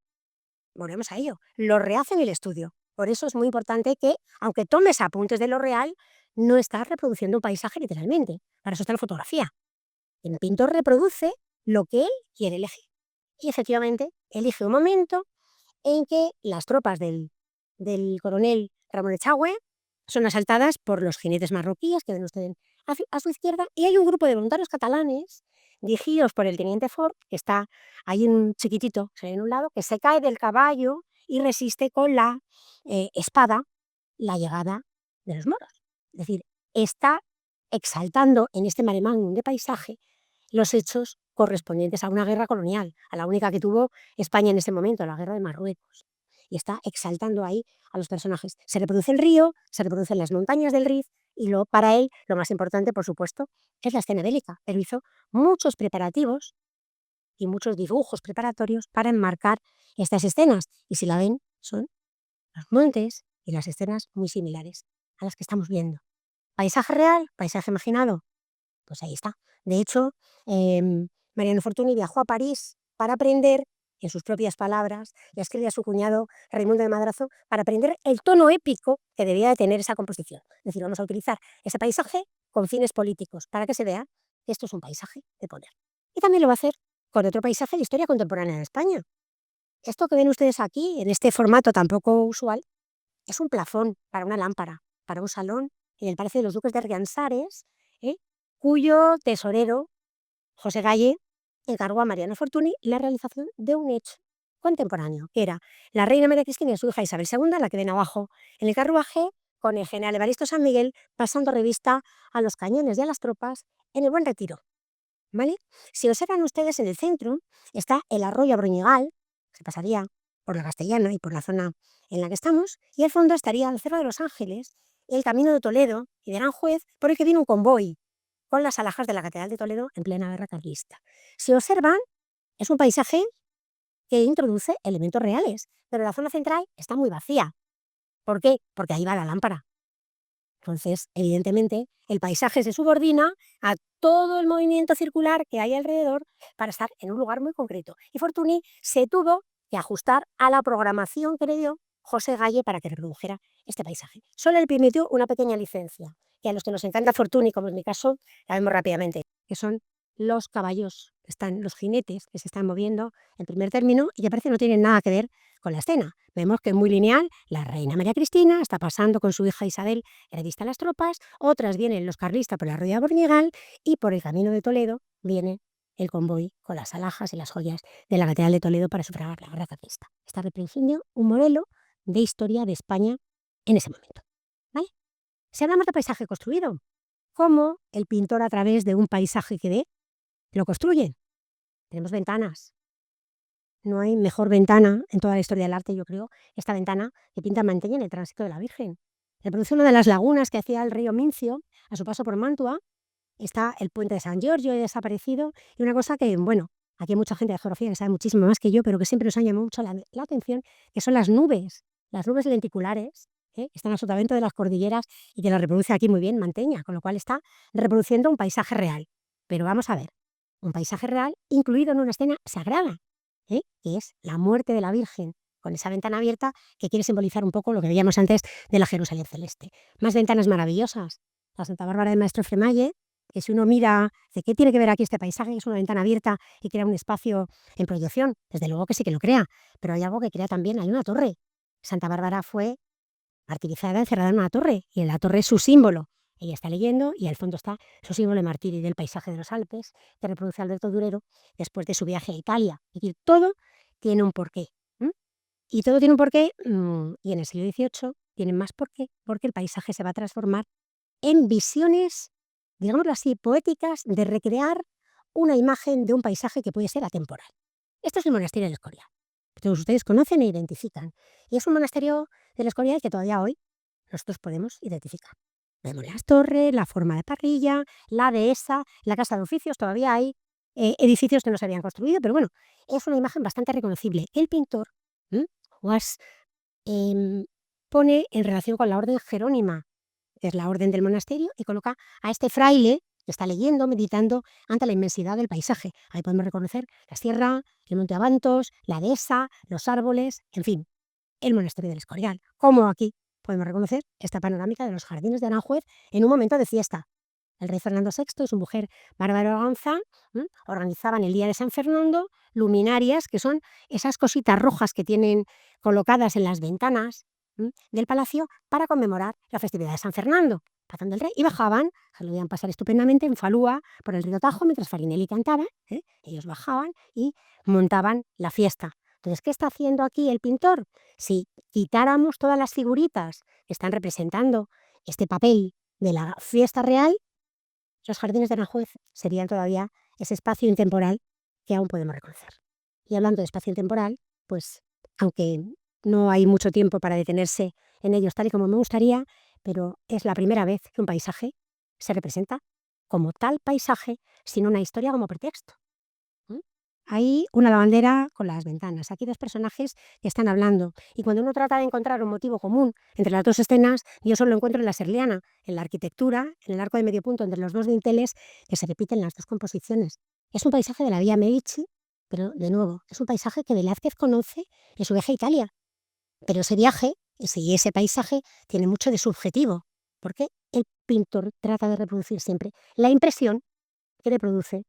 volvemos a ello, lo rehace en el estudio. Por eso es muy importante que, aunque tomes apuntes de lo real, no estás reproduciendo un paisaje literalmente. Para eso está la fotografía. El pintor reproduce lo que él quiere elegir. Y efectivamente elige un momento en que las tropas del coronel Ramón Echagüe son asaltadas por los jinetes marroquíes que ven ustedes a su izquierda, y hay un grupo de voluntarios catalanes dirigidos por el teniente Ford, que está ahí en un chiquitito, en un lado, que se cae del caballo y resiste con la espada la llegada de los moros. Es decir, está exaltando en este mare magnum de paisaje los hechos correspondientes a una guerra colonial, a la única que tuvo España en ese momento, la guerra de Marruecos. Y está exaltando ahí a los personajes. Se reproduce el río, se reproducen las montañas del Rif, y para él lo más importante, por supuesto, es la escena bélica. Pero hizo muchos preparativos y muchos dibujos preparatorios para enmarcar estas escenas. Y si la ven, son los montes y las escenas muy similares a las que estamos viendo. ¿Paisaje real? ¿Paisaje imaginado? Pues ahí está. De hecho, Mariano Fortuny viajó a París para aprender, en sus propias palabras, le escribe a su cuñado Raimundo de Madrazo, para aprender el tono épico que debía de tener esa composición. Es decir, vamos a utilizar ese paisaje con fines políticos, para que se vea que esto es un paisaje de poder. Y también lo va a hacer con otro paisaje de historia contemporánea de España. Esto que ven ustedes aquí, en este formato tan poco usual, es un plafón para una lámpara, para un salón en el Palacio de los Duques de Riansares, cuyo tesorero, José Galle, encargó a Mariano Fortuny la realización de un hecho contemporáneo, que era la reina María Cristina y su hija Isabel II, la que ven abajo en el carruaje, con el general Evaristo San Miguel pasando revista a los cañones y a las tropas en el Buen Retiro. ¿Vale? Si observan ustedes, en el centro está el arroyo Abroñigal, se pasaría por la Castellana y por la zona en la que estamos, y al fondo estaría el Cerro de los Ángeles, el Camino de Toledo y de Aranjuez, por el que viene un convoy con las alhajas de la Catedral de Toledo en plena guerra carlista. Si observan, es un paisaje que introduce elementos reales, pero la zona central está muy vacía. ¿Por qué? Porque ahí va la lámpara. Entonces, evidentemente, el paisaje se subordina a todo el movimiento circular que hay alrededor para estar en un lugar muy concreto. Y Fortuny se tuvo que ajustar a la programación que le dio José Galle para que reprodujera este paisaje. Solo le permitió una pequeña licencia, que a los que nos encanta Fortuny, como en mi caso, la vemos rápidamente, que son los caballos, los jinetes que se están moviendo en primer término y que parece no tienen nada que ver con la escena. Vemos que es muy lineal, la reina María Cristina está pasando con su hija Isabel, revista las tropas, otras vienen los carlistas por la arroyo de Bornigal y por el camino de Toledo viene el convoy con las alhajas y las joyas de la Catedral de Toledo para sufragar la guerra carlista. Está reproduciendo un modelo de historia de España en ese momento. ¿Vale? Si hablamos de paisaje construido, ¿cómo el pintor a través de un paisaje que ve lo construye? Tenemos ventanas. No hay mejor ventana en toda la historia del arte, yo creo, esta ventana que pinta Mantegna en el Tránsito de la Virgen. Reproduce una de las lagunas que hacía el río Mincio a su paso por Mantua. Está el puente de San Giorgio desaparecido, y una cosa que, bueno, aquí hay mucha gente de geografía que sabe muchísimo más que yo, pero que siempre nos ha llamado mucho la atención, que son las nubes las nubes lenticulares, están a sotavento de las cordilleras y que lo reproduce aquí muy bien Manteña, con lo cual está reproduciendo un paisaje real. Pero vamos a ver, un paisaje real incluido en una escena sagrada, que es la muerte de la Virgen, con esa ventana abierta que quiere simbolizar un poco lo que veíamos antes de la Jerusalén celeste. Más ventanas maravillosas. La Santa Bárbara de Maestro Fremalle, que si uno mira, ¿de qué tiene que ver aquí este paisaje? Es una ventana abierta y crea un espacio en proyección. Desde luego que sí que lo crea, pero hay algo que crea también, hay una torre. Santa Bárbara fue martirizada, encerrada en una torre, y en la torre es su símbolo. Ella está leyendo y al fondo está su símbolo de martirio y del paisaje de los Alpes, que reproduce Alberto Durero después de su viaje a Italia. Es decir, todo tiene un porqué. Y todo tiene un porqué, y en el siglo XVIII tiene más porqué, porque el paisaje se va a transformar en visiones, digámoslo así, poéticas, de recrear una imagen de un paisaje que puede ser atemporal. Esto es el monasterio del Escorial, que todos ustedes conocen e identifican. Y es un monasterio del Escorial que todavía hoy nosotros podemos identificar. Vemos las torres, la forma de parrilla, la dehesa, la casa de oficios, todavía hay edificios que no se habían construido, pero bueno, es una imagen bastante reconocible. El pintor Guas pone en relación con la orden jerónima, que es la orden del monasterio, y coloca a este fraile que está leyendo, meditando ante la inmensidad del paisaje. Ahí podemos reconocer la sierra, el monte Abantos, la dehesa, los árboles, en fin, el monasterio del Escorial. Como aquí podemos reconocer esta panorámica de los jardines de Aranjuez en un momento de fiesta. El rey Fernando VI y su mujer Bárbara Organza organizaban el día de San Fernando luminarias, que son esas cositas rojas que tienen colocadas en las ventanas del palacio para conmemorar la festividad de San Fernando, pasando el rey, y bajaban, se lo iban pasar estupendamente en falúa por el río Tajo mientras Farinelli cantaba, ellos bajaban y montaban la fiesta. Entonces, ¿qué está haciendo aquí el pintor? Si quitáramos todas las figuritas que están representando este papel de la fiesta real, los jardines de Aranjuez serían todavía ese espacio intemporal que aún podemos reconocer. Y hablando de espacio intemporal, pues aunque no hay mucho tiempo para detenerse en ellos tal y como me gustaría, pero es la primera vez que un paisaje se representa como tal paisaje sin una historia como pretexto. ¿Mm? Hay una lavandera con las ventanas, aquí dos personajes que están hablando, y cuando uno trata de encontrar un motivo común entre las dos escenas, yo solo encuentro en la serliana, en la arquitectura, en el arco de medio punto entre los dos dinteles que se repiten en las dos composiciones. Es un paisaje de la Vía Medici, pero de nuevo, es un paisaje que Velázquez conoce en su viaje a Italia, pero ese viaje y ese paisaje tiene mucho de subjetivo, porque el pintor trata de reproducir siempre la impresión que le produce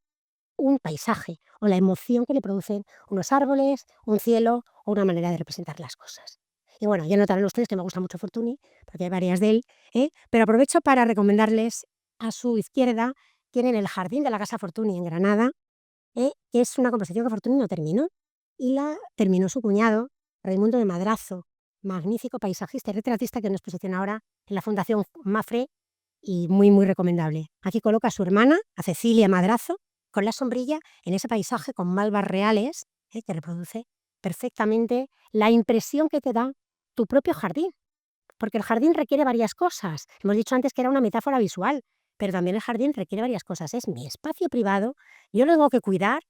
un paisaje o la emoción que le producen unos árboles, un cielo o una manera de representar las cosas. Y bueno, ya notarán ustedes que me gusta mucho Fortuny, porque hay varias de él, pero aprovecho para recomendarles a su izquierda, tienen el Jardín de la Casa Fortuny en Granada, que es una composición que Fortuny no terminó, y la terminó su cuñado, Raimundo de Madrazo, magnífico paisajista y retratista que es una exposición ahora en la Fundación Mafre y muy, muy recomendable. Aquí coloca a su hermana, a Cecilia Madrazo, con la sombrilla en ese paisaje con malvas reales, que reproduce perfectamente la impresión que te da tu propio jardín. Porque el jardín requiere varias cosas. Hemos dicho antes que era una metáfora visual, pero también el jardín requiere varias cosas. Es mi espacio privado, yo lo tengo que cuidar,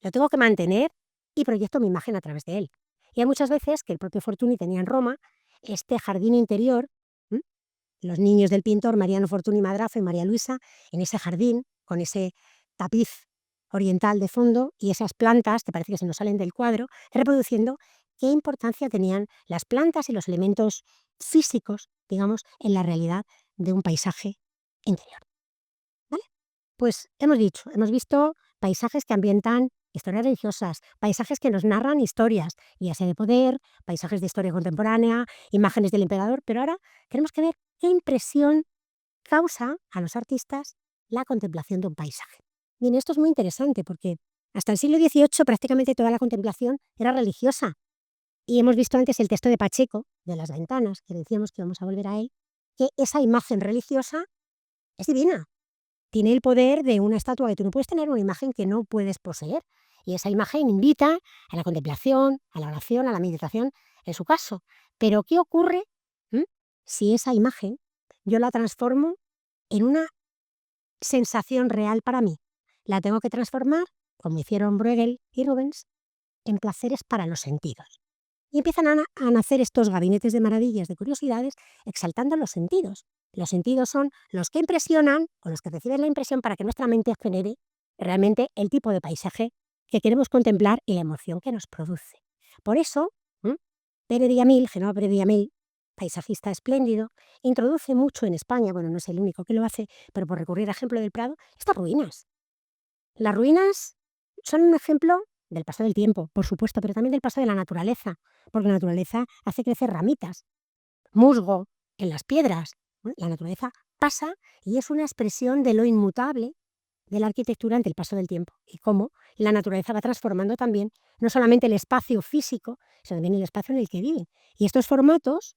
lo tengo que mantener y proyecto mi imagen a través de él. Y hay muchas veces que el propio Fortuny tenía en Roma este jardín interior, los niños del pintor Mariano Fortuny Madrazo y María Luisa, en ese jardín, con ese tapiz oriental de fondo y esas plantas, que parece que se nos salen del cuadro, reproduciendo qué importancia tenían las plantas y los elementos físicos, digamos, en la realidad de un paisaje interior. ¿Vale? Pues hemos dicho, hemos visto paisajes que ambientan historias religiosas, paisajes que nos narran historias, ya sea de poder, paisajes de historia contemporánea, imágenes del emperador, pero ahora tenemos que ver qué impresión causa a los artistas la contemplación de un paisaje. Bien, esto es muy interesante porque hasta el siglo XVIII prácticamente toda la contemplación era religiosa. Y hemos visto antes el texto de Pacheco, de las ventanas, que decíamos que vamos a volver a él, que esa imagen religiosa es divina. Tiene el poder de una estatua que tú no puedes tener, una imagen que no puedes poseer. Y esa imagen invita a la contemplación, a la oración, a la meditación, en su caso. Pero ¿qué ocurre si esa imagen yo la transformo en una sensación real para mí? La tengo que transformar, como hicieron Bruegel y Rubens, en placeres para los sentidos. Y empiezan a nacer estos gabinetes de maravillas, de curiosidades, exaltando los sentidos. Los sentidos son los que impresionan o los que reciben la impresión para que nuestra mente genere realmente el tipo de paisaje que queremos contemplar y la emoción que nos produce. Por eso, ¿m? Genova Pere Villamil, paisajista espléndido, introduce mucho en España, bueno, no es el único que lo hace, pero por recurrir al ejemplo del Prado, estas ruinas. Las ruinas son un ejemplo del paso del tiempo, por supuesto, pero también del paso de la naturaleza, porque la naturaleza hace crecer ramitas, musgo en las piedras. Bueno, la naturaleza pasa y es una expresión de lo inmutable de la arquitectura ante el paso del tiempo y cómo la naturaleza va transformando también no solamente el espacio físico, sino también el espacio en el que vive. Y estos formatos,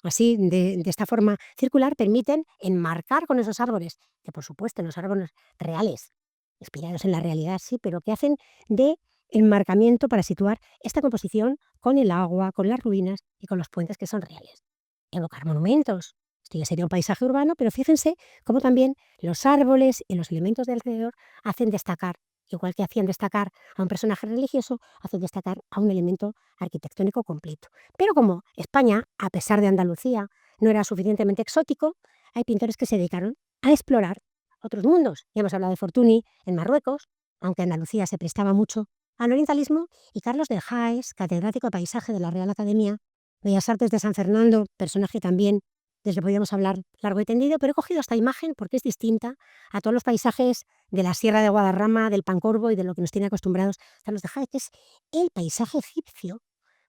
así de esta forma circular, permiten enmarcar con esos árboles, que por supuesto no son árboles reales, inspirados en la realidad, sí, pero que hacen de enmarcamiento para situar esta composición con el agua, con las ruinas y con los puentes que son reales. Evocar monumentos. Esto ya sería un paisaje urbano, pero fíjense cómo también los árboles y los elementos de alrededor hacen destacar, igual que hacían destacar a un personaje religioso, hacen destacar a un elemento arquitectónico completo. Pero como España, a pesar de Andalucía, no era suficientemente exótico, hay pintores que se dedicaron a explorar otros mundos. Ya hemos hablado de Fortuny en Marruecos, aunque Andalucía se prestaba mucho al orientalismo, y Carlos de Haes, catedrático de paisaje de la Real Academia Bellas Artes de San Fernando, personaje también del que podríamos hablar largo y tendido, pero he cogido esta imagen porque es distinta a todos los paisajes de la Sierra de Guadarrama, del Pancorvo y de lo que nos tiene acostumbrados Carlos de Haes, que es el paisaje egipcio.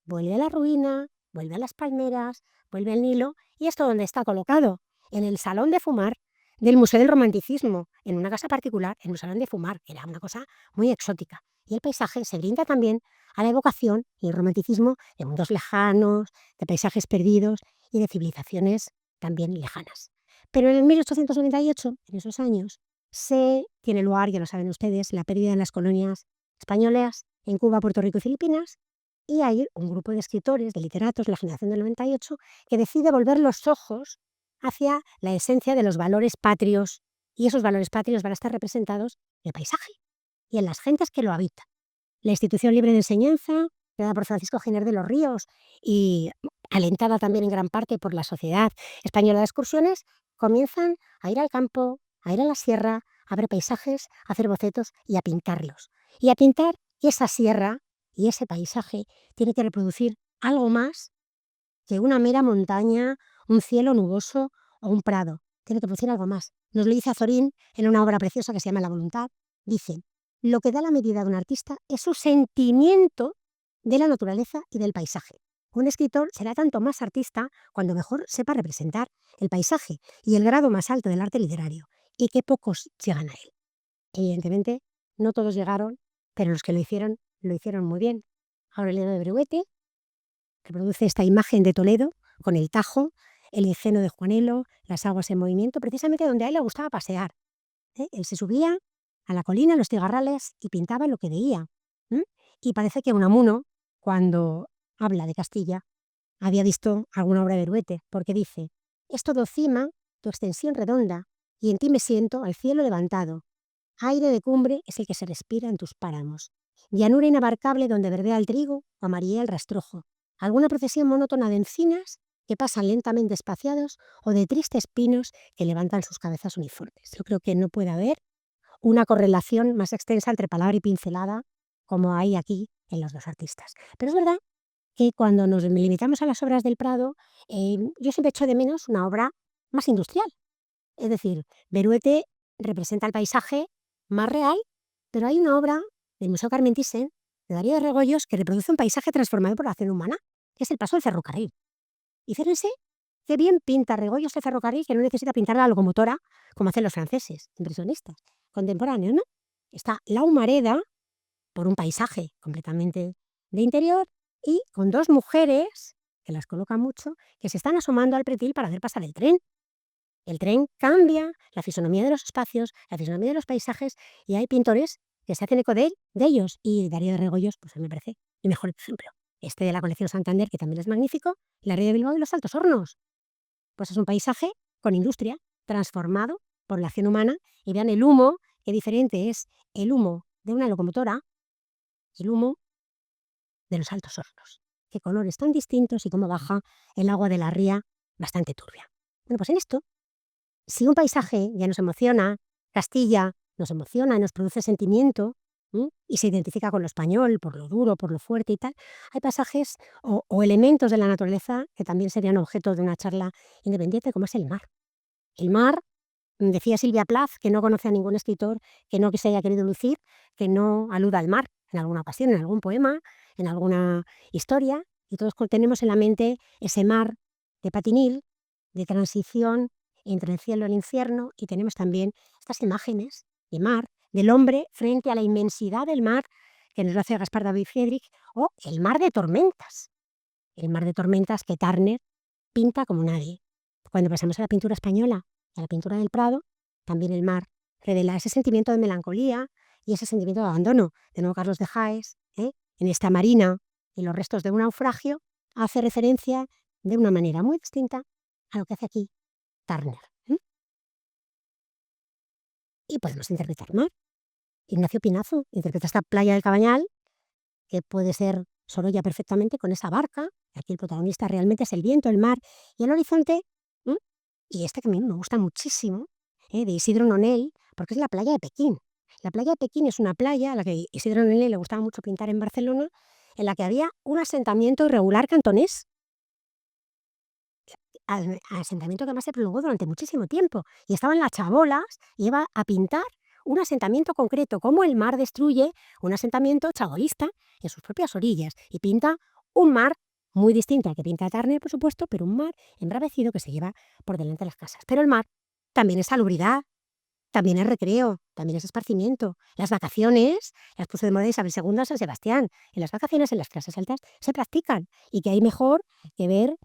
Vuelve a la ruina, vuelve a las palmeras, vuelve al Nilo, y esto donde está colocado, en el salón de fumar del Museo del Romanticismo, en una casa particular, en un salón de fumar, que era una cosa muy exótica. Y el paisaje se brinda también a la evocación y el romanticismo de mundos lejanos, de paisajes perdidos y de civilizaciones también lejanas. Pero en el 1898, en esos años, se tiene lugar, ya lo saben ustedes, la pérdida de las colonias españolas en Cuba, Puerto Rico y Filipinas, y hay un grupo de escritores, de literatos, la generación del 98, que decide volver los ojos hacia la esencia de los valores patrios, y esos valores patrios van a estar representados en el paisaje y en las gentes que lo habitan. La institución libre de enseñanza, creada por Francisco Giner de los Ríos y alentada también en gran parte por la Sociedad Española de Excursiones, comienzan a ir al campo, a ir a la sierra, a ver paisajes, a hacer bocetos y a pintarlos. Y a pintar esa sierra y ese paisaje tiene que reproducir algo más que una mera montaña, un cielo nuboso o un prado. Tiene que producir algo más. Nos lo dice Azorín en una obra preciosa que se llama La voluntad. Dice, lo que da la medida de un artista es su sentimiento de la naturaleza y del paisaje. Un escritor será tanto más artista cuando mejor sepa representar el paisaje y el grado más alto del arte literario, y que pocos llegan a él. Evidentemente, no todos llegaron, pero los que lo hicieron muy bien. Aureliano de Bruguete reproduce esta imagen de Toledo con el Tajo, el ingenio de Juanelo, las aguas en movimiento, precisamente donde a él le gustaba pasear. Él se subía a la colina, a los cigarrales, y pintaba lo que veía. Y parece que Unamuno, cuando habla de Castilla, había visto alguna obra de Beruete, porque dice, es todo cima, tu extensión redonda, y en ti me siento al cielo levantado. Aire de cumbre es el que se respira en tus páramos. Llanura inabarcable donde verdea el trigo o amarilla el rastrojo. Alguna procesión monótona de encinas que pasan lentamente espaciados o de tristes pinos que levantan sus cabezas uniformes. Yo creo que no puede haber una correlación más extensa entre palabra y pincelada como hay aquí en los dos artistas. Pero es verdad que cuando nos limitamos a las obras del Prado, yo siempre echo de menos una obra más industrial. Es decir, Beruete representa el paisaje más real, pero hay una obra del Museo Carmen Thyssen, de Darío de Regoyos, que reproduce un paisaje transformado por la acción humana, que es el paso del ferrocarril. Y fíjense qué bien pinta Regoyos el ferrocarril, que no necesita pintar la locomotora como hacen los franceses, impresionistas, contemporáneos, ¿no? Está la humareda por un paisaje completamente de interior y con dos mujeres, que las colocan mucho, que se están asomando al pretil para hacer pasar el tren. El tren cambia la fisonomía de los espacios, la fisonomía de los paisajes, y hay pintores que se hacen eco de ellos. Y Darío de Regoyos, pues a mí me parece el mejor ejemplo. Este de la colección Santander, que también es magnífico, la Ría de Bilbao y los Altos Hornos. Pues es un paisaje con industria, transformado por la acción humana. Y vean el humo, qué diferente es el humo de una locomotora y el humo de los Altos Hornos, qué colores tan distintos y cómo baja el agua de la ría bastante turbia. Bueno, pues en esto, si un paisaje ya nos emociona, Castilla nos emociona, nos produce sentimiento, y se identifica con lo español, por lo duro, por lo fuerte y tal, hay pasajes o elementos de la naturaleza que también serían objeto de una charla independiente, como es el mar. El mar, decía Silvia Plath, que no conoce a ningún escritor que no que se haya querido lucir, que no aluda al mar en alguna ocasión, en algún poema, en alguna historia, y todos tenemos en la mente ese mar de Patinil, de transición entre el cielo y el infierno, y tenemos también estas imágenes de mar, del hombre frente a la inmensidad del mar, que nos lo hace Gaspar David Friedrich, o el mar de tormentas que Turner pinta como nadie. Cuando pasamos a la pintura española, a la pintura del Prado, también el mar revela ese sentimiento de melancolía y ese sentimiento de abandono. De nuevo Carlos de Jaes, en esta marina y los restos de un naufragio, hace referencia de una manera muy distinta a lo que hace aquí Turner. Y podemos interpretar mar. Ignacio Pinazo interpreta esta playa del Cabañal, que puede ser Sorolla perfectamente con esa barca. Aquí el protagonista realmente es el viento, el mar y el horizonte. ¿m? Y este que a mí me gusta muchísimo, de Isidro Nonell, porque es la playa de Pekín. La playa de Pekín es una playa a la que Isidro Nonell le gustaba mucho pintar en Barcelona, en la que había un asentamiento irregular cantonés, asentamiento que además se prolongó durante muchísimo tiempo. Y estaban las chabolas y iba a pintar un asentamiento concreto, cómo el mar destruye un asentamiento chabolista en sus propias orillas. Y pinta un mar muy distinto al que pinta Turner, por supuesto, pero un mar embravecido que se lleva por delante de las casas. Pero el mar también es salubridad, también es recreo, también es esparcimiento. Las vacaciones las puso de moda Isabel II a San Sebastián. En las vacaciones en las clases altas se practican. Y que hay mejor que ver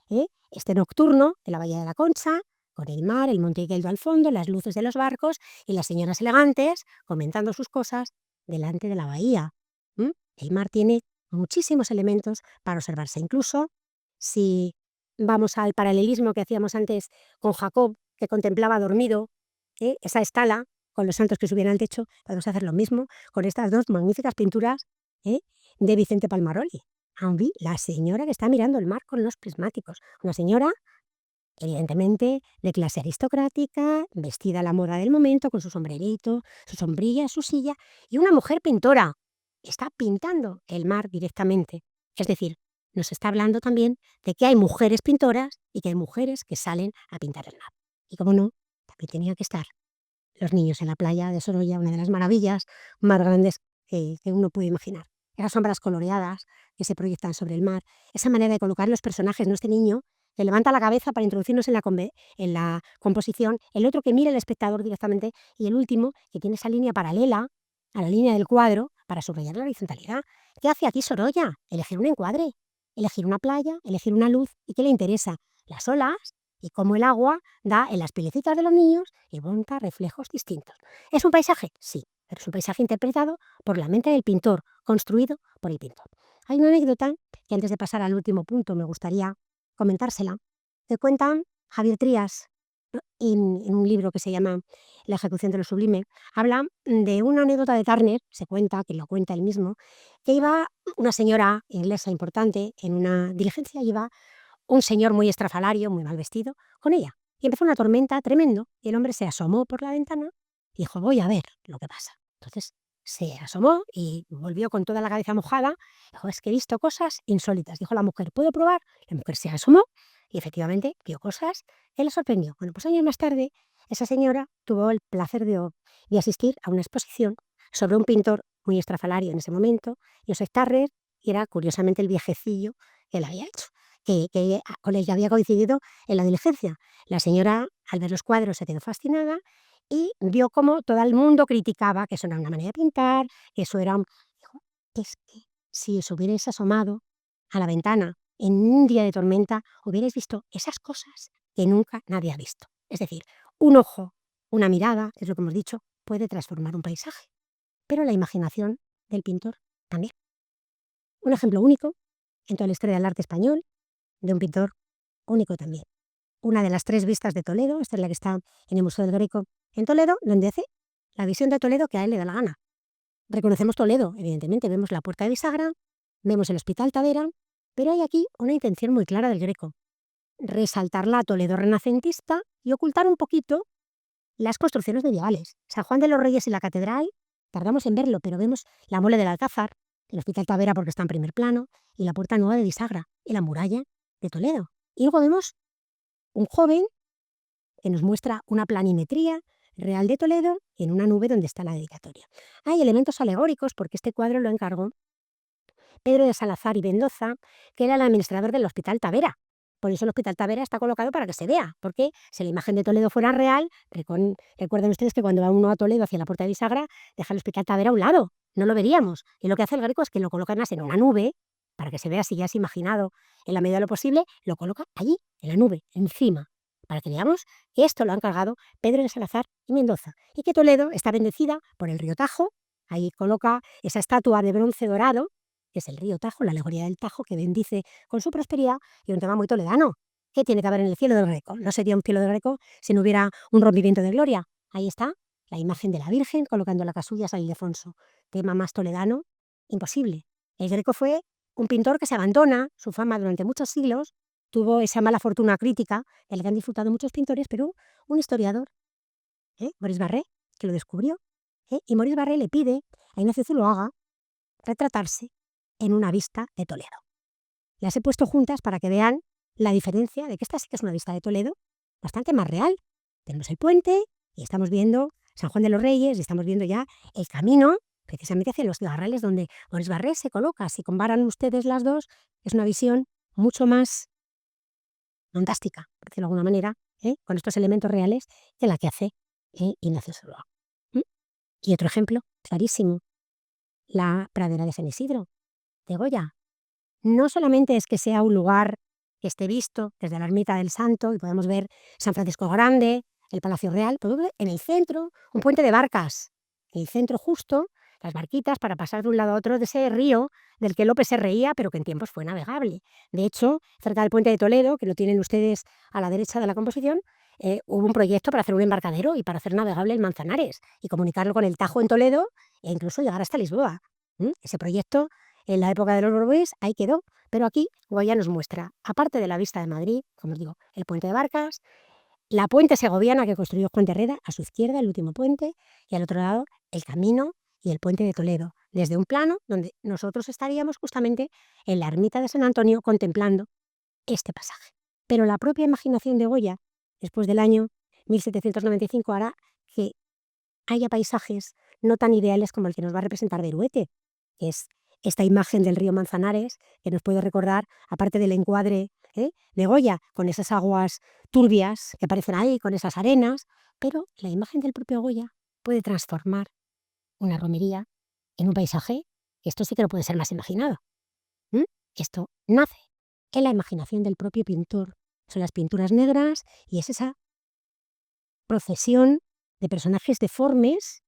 este nocturno de la Bahía de la Concha, con el mar, el Monte Higueldo al fondo, las luces de los barcos y las señoras elegantes comentando sus cosas delante de la bahía. El mar tiene muchísimos elementos para observarse. Incluso si vamos al paralelismo que hacíamos antes con Jacob, que contemplaba dormido esa estala con los santos que subían al techo, podemos hacer lo mismo con estas dos magníficas pinturas de Vicente Palmaroli. Henri, la señora que está mirando el mar con los prismáticos. Una señora, evidentemente, de clase aristocrática, vestida a la moda del momento, con su sombrerito, su sombrilla, su silla, y una mujer pintora. Está pintando el mar directamente. Es decir, nos está hablando también de que hay mujeres pintoras y que hay mujeres que salen a pintar el mar. Y como no, también tenía que estar los niños en la playa de Sorolla, una de las maravillas más grandes que uno puede imaginar. Esas sombras coloreadas que se proyectan sobre el mar, esa manera de colocar los personajes, ¿no? Este niño que levanta la cabeza para introducirnos en la composición, el otro que mira al espectador directamente y el último que tiene esa línea paralela a la línea del cuadro para subrayar la horizontalidad. ¿Qué hace aquí Sorolla? Elegir un encuadre, elegir una playa, elegir una luz. ¿Y qué le interesa? Las olas y cómo el agua da en las pielecitas de los niños y monta reflejos distintos. ¿Es un paisaje? Sí, pero es un paisaje interpretado por la mente del pintor, construido por el pintor. Hay una anécdota que antes de pasar al último punto me gustaría comentársela, que cuenta Javier Trías, ¿no? en un libro que se llama La ejecución de lo sublime. Habla de una anécdota de Turner, se cuenta, que lo cuenta él mismo, que iba una señora inglesa importante en una diligencia, iba un señor muy estrafalario, muy mal vestido, con ella. Y empezó una tormenta tremendo y el hombre se asomó por la ventana y dijo, voy a ver lo que pasa. Entonces se asomó y volvió con toda la cabeza mojada. Dijo, es que he visto cosas insólitas. Dijo la mujer, ¿puedo probar? La mujer se asomó y efectivamente vio cosas que le sorprendió. Bueno, pues años más tarde, esa señora tuvo el placer de asistir a una exposición sobre un pintor muy estrafalario en ese momento, Joseph Turner, y era curiosamente el viejecillo que la había hecho con el que había coincidido en la diligencia. La señora, al ver los cuadros, se quedó fascinada y vio cómo todo el mundo criticaba que eso era una manera de pintar, que eso era... Dijo, es que si os hubierais asomado a la ventana en un día de tormenta, hubierais visto esas cosas que nunca nadie ha visto. Es decir, un ojo, una mirada, es lo que hemos dicho, puede transformar un paisaje, pero la imaginación del pintor también. Un ejemplo único en toda la historia del arte español, de un pintor único también. Una de las 3 vistas de Toledo, esta es la que está en el Museo del Greco en Toledo, donde hace la visión de Toledo que a él le da la gana. Reconocemos Toledo, evidentemente, vemos la Puerta de Bisagra, vemos el Hospital Tavera, Pero hay aquí una intención muy clara del Greco: resaltar la Toledo renacentista y ocultar un poquito las construcciones medievales. San Juan de los Reyes y la catedral, tardamos en verlo, pero vemos la mole del Alcázar, el Hospital Tavera porque está en primer plano, y la Puerta Nueva de Bisagra, y la muralla de Toledo. Y luego vemos un joven que nos muestra una planimetría real de Toledo en una nube donde está la dedicatoria. Hay elementos alegóricos porque este cuadro lo encargó Pedro de Salazar y Mendoza, que era el administrador del Hospital Tavera. Por eso el Hospital Tavera está colocado para que se vea, porque si la imagen de Toledo fuera real, recuerden ustedes que cuando va uno a Toledo hacia la Puerta de Bisagra, deja el Hospital Tavera a un lado, no lo veríamos. Y lo que hace el Greco es que lo coloca más en una nube, para que se vea si ya has imaginado en la medida de lo posible, lo coloca allí, en la nube, encima, para que veamos que esto lo han cargado Pedro de Salazar y Mendoza, y que Toledo está bendecida por el río Tajo. Ahí coloca esa estatua de bronce dorado, que es el río Tajo, la alegoría del Tajo, que bendice con su prosperidad, y un tema muy toledano. ¿Qué tiene que haber en el cielo del Greco? No sería un cielo del Greco si no hubiera un rompimiento de gloria. Ahí está la imagen de la Virgen colocando la casulla a San Ildefonso. Tema más toledano, imposible. El Greco fue un pintor que se abandona su fama durante muchos siglos, tuvo esa mala fortuna crítica de la que han disfrutado muchos pintores, pero un historiador, Maurice Barré, que lo descubrió, y Maurice Barré le pide a Ignacio Zuloaga retratarse en una vista de Toledo. Las he puesto juntas para que vean la diferencia de que esta sí que es una vista de Toledo bastante más real. Tenemos el puente y estamos viendo San Juan de los Reyes y estamos viendo ya el camino precisamente hacia los cigarrales donde Maurice Barré se coloca. Si comparan ustedes las dos, es una visión mucho más fantástica, por decirlo de alguna manera, con estos elementos reales que la que hace Ignacio Zuloaga. Y otro ejemplo clarísimo, la pradera de San Isidro, de Goya. No solamente es que sea un lugar que esté visto desde la ermita del Santo y podemos ver San Francisco Grande, el Palacio Real, pero en el centro un puente de barcas, en el centro justo las barquitas para pasar de un lado a otro de ese río del que Lope se reía, pero que en tiempos fue navegable. De hecho, cerca del puente de Toledo, que lo tienen ustedes a la derecha de la composición, hubo un proyecto para hacer un embarcadero y para hacer navegable el Manzanares y comunicarlo con el Tajo en Toledo e incluso llegar hasta Lisboa. Ese proyecto en la época de los Borbones ahí quedó, pero aquí Goya nos muestra, aparte de la vista de Madrid, como os digo, el puente de barcas, la puente segoviana que construyó Juan de Herrera, a su izquierda el último puente, y al otro lado el camino y el puente de Toledo, desde un plano donde nosotros estaríamos justamente en la ermita de San Antonio contemplando este pasaje. Pero la propia imaginación de Goya, después del año 1795, hará que haya paisajes no tan ideales como el que nos va a representar Beruete, que es esta imagen del río Manzanares, que nos puede recordar, aparte del encuadre de Goya, con esas aguas turbias que aparecen ahí, con esas arenas, pero la imagen del propio Goya puede transformar una romería en un paisaje, que esto sí que no puede ser más imaginado. Esto nace en la imaginación del propio pintor. Son las pinturas negras y es esa procesión de personajes deformes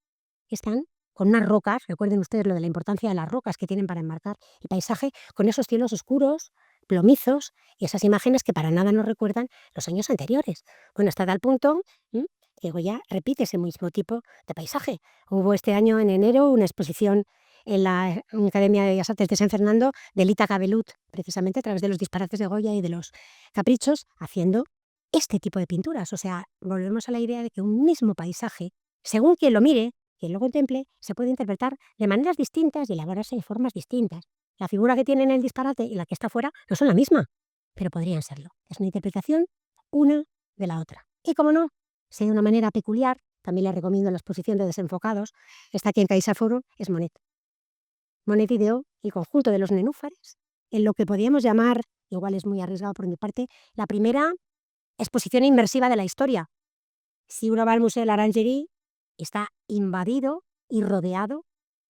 que están con unas rocas, recuerden ustedes lo de la importancia de las rocas que tienen para enmarcar el paisaje, con esos cielos oscuros, plomizos, y esas imágenes que para nada nos recuerdan los años anteriores. Bueno, hasta tal punto que Goya repite ese mismo tipo de paisaje. Hubo este año, en enero, una exposición en la Academia de Bellas Artes de San Fernando de Lita Cabelut, precisamente a través de los disparates de Goya y de los caprichos, haciendo este tipo de pinturas. O sea, volvemos a la idea de que un mismo paisaje, según quien lo mire, quien lo contemple, se puede interpretar de maneras distintas y elaborarse de formas distintas. La figura que tiene en el disparate y la que está fuera no son la misma, pero podrían serlo. Es una interpretación una de la otra. Y como no, si de una manera peculiar, también les recomiendo la exposición de Desenfocados, está aquí en CaixaForum, es Monet. Monet ideó el conjunto de los nenúfares en lo que podríamos llamar, igual es muy arriesgado por mi parte, la primera exposición inmersiva de la historia. Si uno va al Museo de la Orangerie, está invadido y rodeado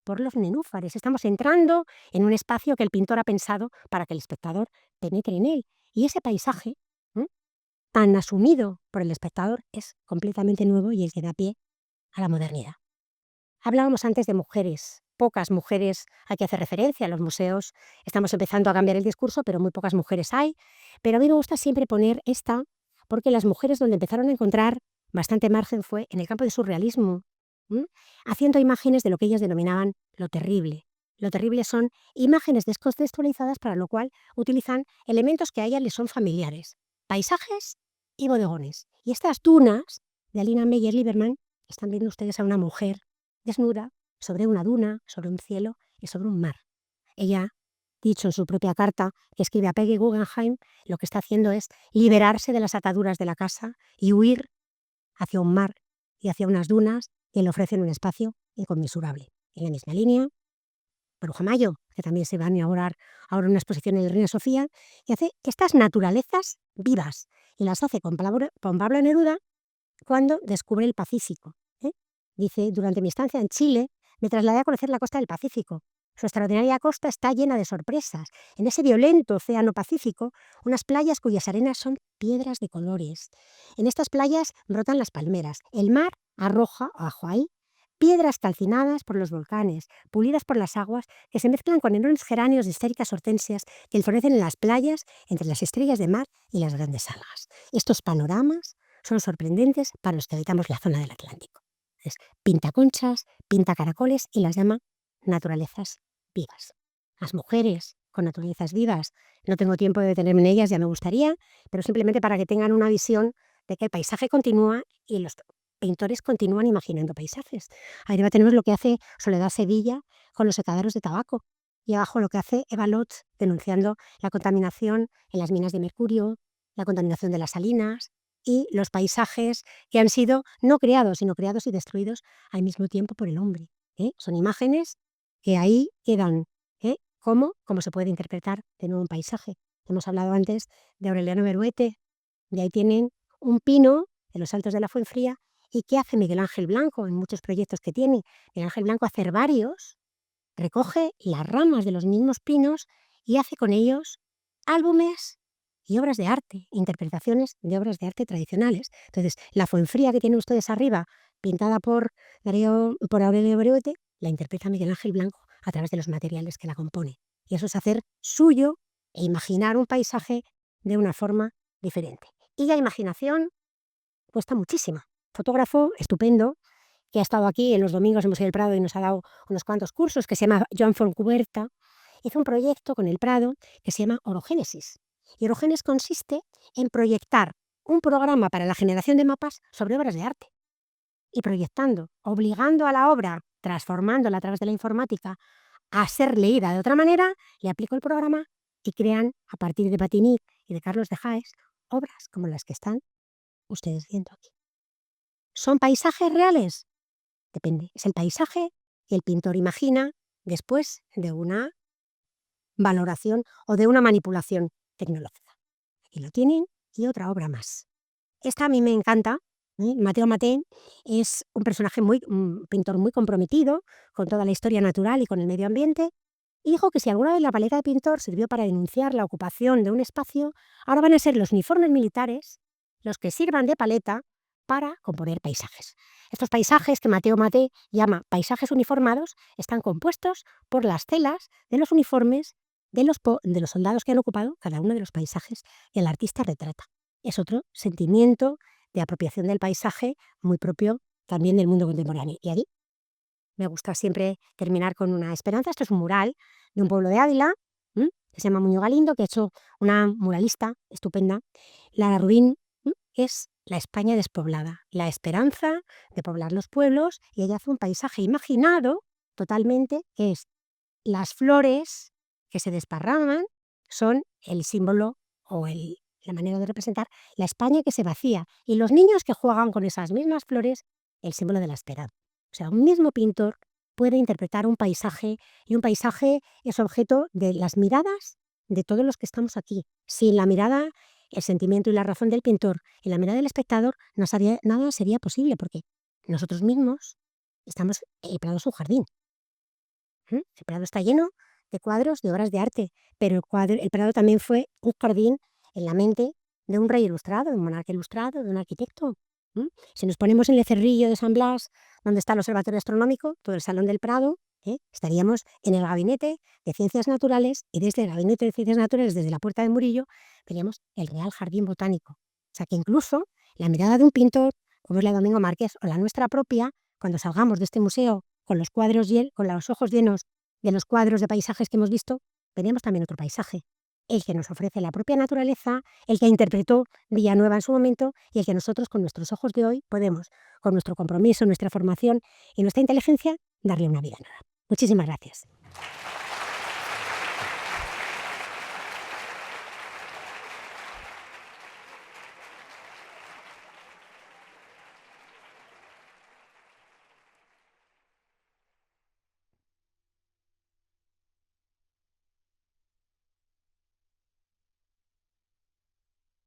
por los nenúfares. Estamos entrando en un espacio que el pintor ha pensado para que el espectador penetre en él. Y ese paisaje, tan asumido por el espectador, es completamente nuevo y el que da pie a la modernidad. Hablábamos antes de mujeres, pocas mujeres hay que hacer referencia. En los museos estamos empezando a cambiar el discurso, pero muy pocas mujeres hay. Pero a mí me gusta siempre poner esta, porque las mujeres donde empezaron a encontrar bastante margen fue en el campo del surrealismo, haciendo imágenes de lo que ellas denominaban lo terrible, Lo terrible son imágenes descontextualizadas, para lo cual utilizan elementos que a ellas les son familiares, paisajes y bodegones. Y estas dunas de Alina Meyer-Lieberman, están viendo ustedes a una mujer desnuda sobre una duna, sobre un cielo y sobre un mar. Ella, dicho en su propia carta que escribe a Peggy Guggenheim, lo que está haciendo es liberarse de las ataduras de la casa y huir hacia un mar y hacia unas dunas que le ofrecen un espacio inconmensurable. En la misma línea, Bruja Mayo, que también se va a inaugurar ahora una exposición en el Reina Sofía, y hace estas naturalezas vivas, y las hace con Pablo Neruda cuando descubre el Pacífico. Dice: durante mi estancia en Chile, me trasladé a conocer la costa del Pacífico. Su extraordinaria costa está llena de sorpresas. En ese violento océano Pacífico, unas playas cuyas arenas son piedras de colores. En estas playas brotan las palmeras. El mar arroja, abajo ahí, piedras calcinadas por los volcanes, pulidas por las aguas, que se mezclan con enormes geranios de histéricas hortensias que florecen en las playas entre las estrellas de mar y las grandes algas. Estos panoramas son sorprendentes para los que habitamos la zona del Atlántico. Es pinta conchas, pinta caracoles y las llama naturalezas vivas. Las mujeres con naturalezas vivas, no tengo tiempo de detenerme en ellas, ya me gustaría, pero simplemente para que tengan una visión de que el paisaje continúa y los pintores continúan imaginando paisajes. Arriba tenemos lo que hace Soledad Sevilla con los secaderos de tabaco, y abajo lo que hace Eva Lotz denunciando la contaminación en las minas de mercurio, la contaminación de las salinas y los paisajes que han sido no creados, sino creados y destruidos al mismo tiempo por el hombre. Son imágenes que ahí quedan. ¿Cómo se puede interpretar de nuevo un paisaje? Hemos hablado antes de Aureliano Beruete, y ahí tienen un pino de los Altos de la Fuenfría. ¿Y qué hace Miguel Ángel Blanco en muchos proyectos que tiene? Miguel Ángel Blanco hace herbarios, recoge las ramas de los mismos pinos y hace con ellos álbumes y obras de arte, interpretaciones de obras de arte tradicionales. Entonces, la Fuenfría que tienen ustedes arriba, pintada por Aurelio Beruete, la interpreta Miguel Ángel Blanco a través de los materiales que la compone. Y eso es hacer suyo e imaginar un paisaje de una forma diferente. Y la imaginación cuesta muchísimo. Fotógrafo estupendo, que ha estado aquí en los domingos en Museo del Prado y nos ha dado unos cuantos cursos, que se llama Joan Fontcuberta, hizo un proyecto con el Prado que se llama Orogénesis. Y Orogénesis consiste en proyectar un programa para la generación de mapas sobre obras de arte. Y proyectando, obligando a la obra, transformándola a través de la informática, a ser leída de otra manera, le aplico el programa y crean, a partir de Patini y de Carlos de Haes, obras como las que están ustedes viendo aquí. ¿Son paisajes reales? Depende. Es el paisaje que el pintor imagina después de una valoración o de una manipulación tecnológica. Aquí lo tienen, y otra obra más. Esta a mí me encanta. Mateo Matain es un pintor muy comprometido con toda la historia natural y con el medio ambiente. Y dijo que si alguna vez la paleta de pintor sirvió para denunciar la ocupación de un espacio, ahora van a ser los uniformes militares los que sirvan de paleta para componer paisajes. Estos paisajes que Mateo Maté llama paisajes uniformados están compuestos por las telas de los uniformes de los soldados que han ocupado cada uno de los paisajes que el artista retrata. Es otro sentimiento de apropiación del paisaje muy propio también del mundo contemporáneo. Y aquí me gusta siempre terminar con una esperanza. Esto es un mural de un pueblo de Ávila, que se llama Muñoz Galindo, que ha hecho una muralista estupenda. Lara Rubín es la España despoblada, la esperanza de poblar los pueblos, y ella hace un paisaje imaginado totalmente, que es las flores que se desparraman, son el símbolo o la manera de representar la España que se vacía, y los niños que juegan con esas mismas flores, el símbolo de la esperanza. O sea, un mismo pintor puede interpretar un paisaje, y un paisaje es objeto de las miradas de todos los que estamos aquí. Sin la mirada, el sentimiento y la razón del pintor y la mirada del espectador, nada sería posible, porque nosotros mismos el Prado es un jardín. El Prado está lleno de cuadros, de obras de arte, pero el Prado también fue un jardín en la mente de un rey ilustrado, de un monarca ilustrado, de un arquitecto. Si nos ponemos en el Cerrillo de San Blas, donde está el Observatorio Astronómico, todo el Salón del Prado, estaríamos en el Gabinete de Ciencias Naturales, y desde el Gabinete de Ciencias Naturales, desde la Puerta de Murillo, veríamos el Real Jardín Botánico. O sea que incluso la mirada de un pintor, como es la de Domingo Márquez, o la nuestra propia, cuando salgamos de este museo con los ojos llenos de los cuadros de paisajes que hemos visto, tenemos también otro paisaje, el que nos ofrece la propia naturaleza, el que interpretó Villanueva en su momento y el que nosotros con nuestros ojos de hoy podemos, con nuestro compromiso, nuestra formación y nuestra inteligencia, darle una vida nueva. Muchísimas gracias.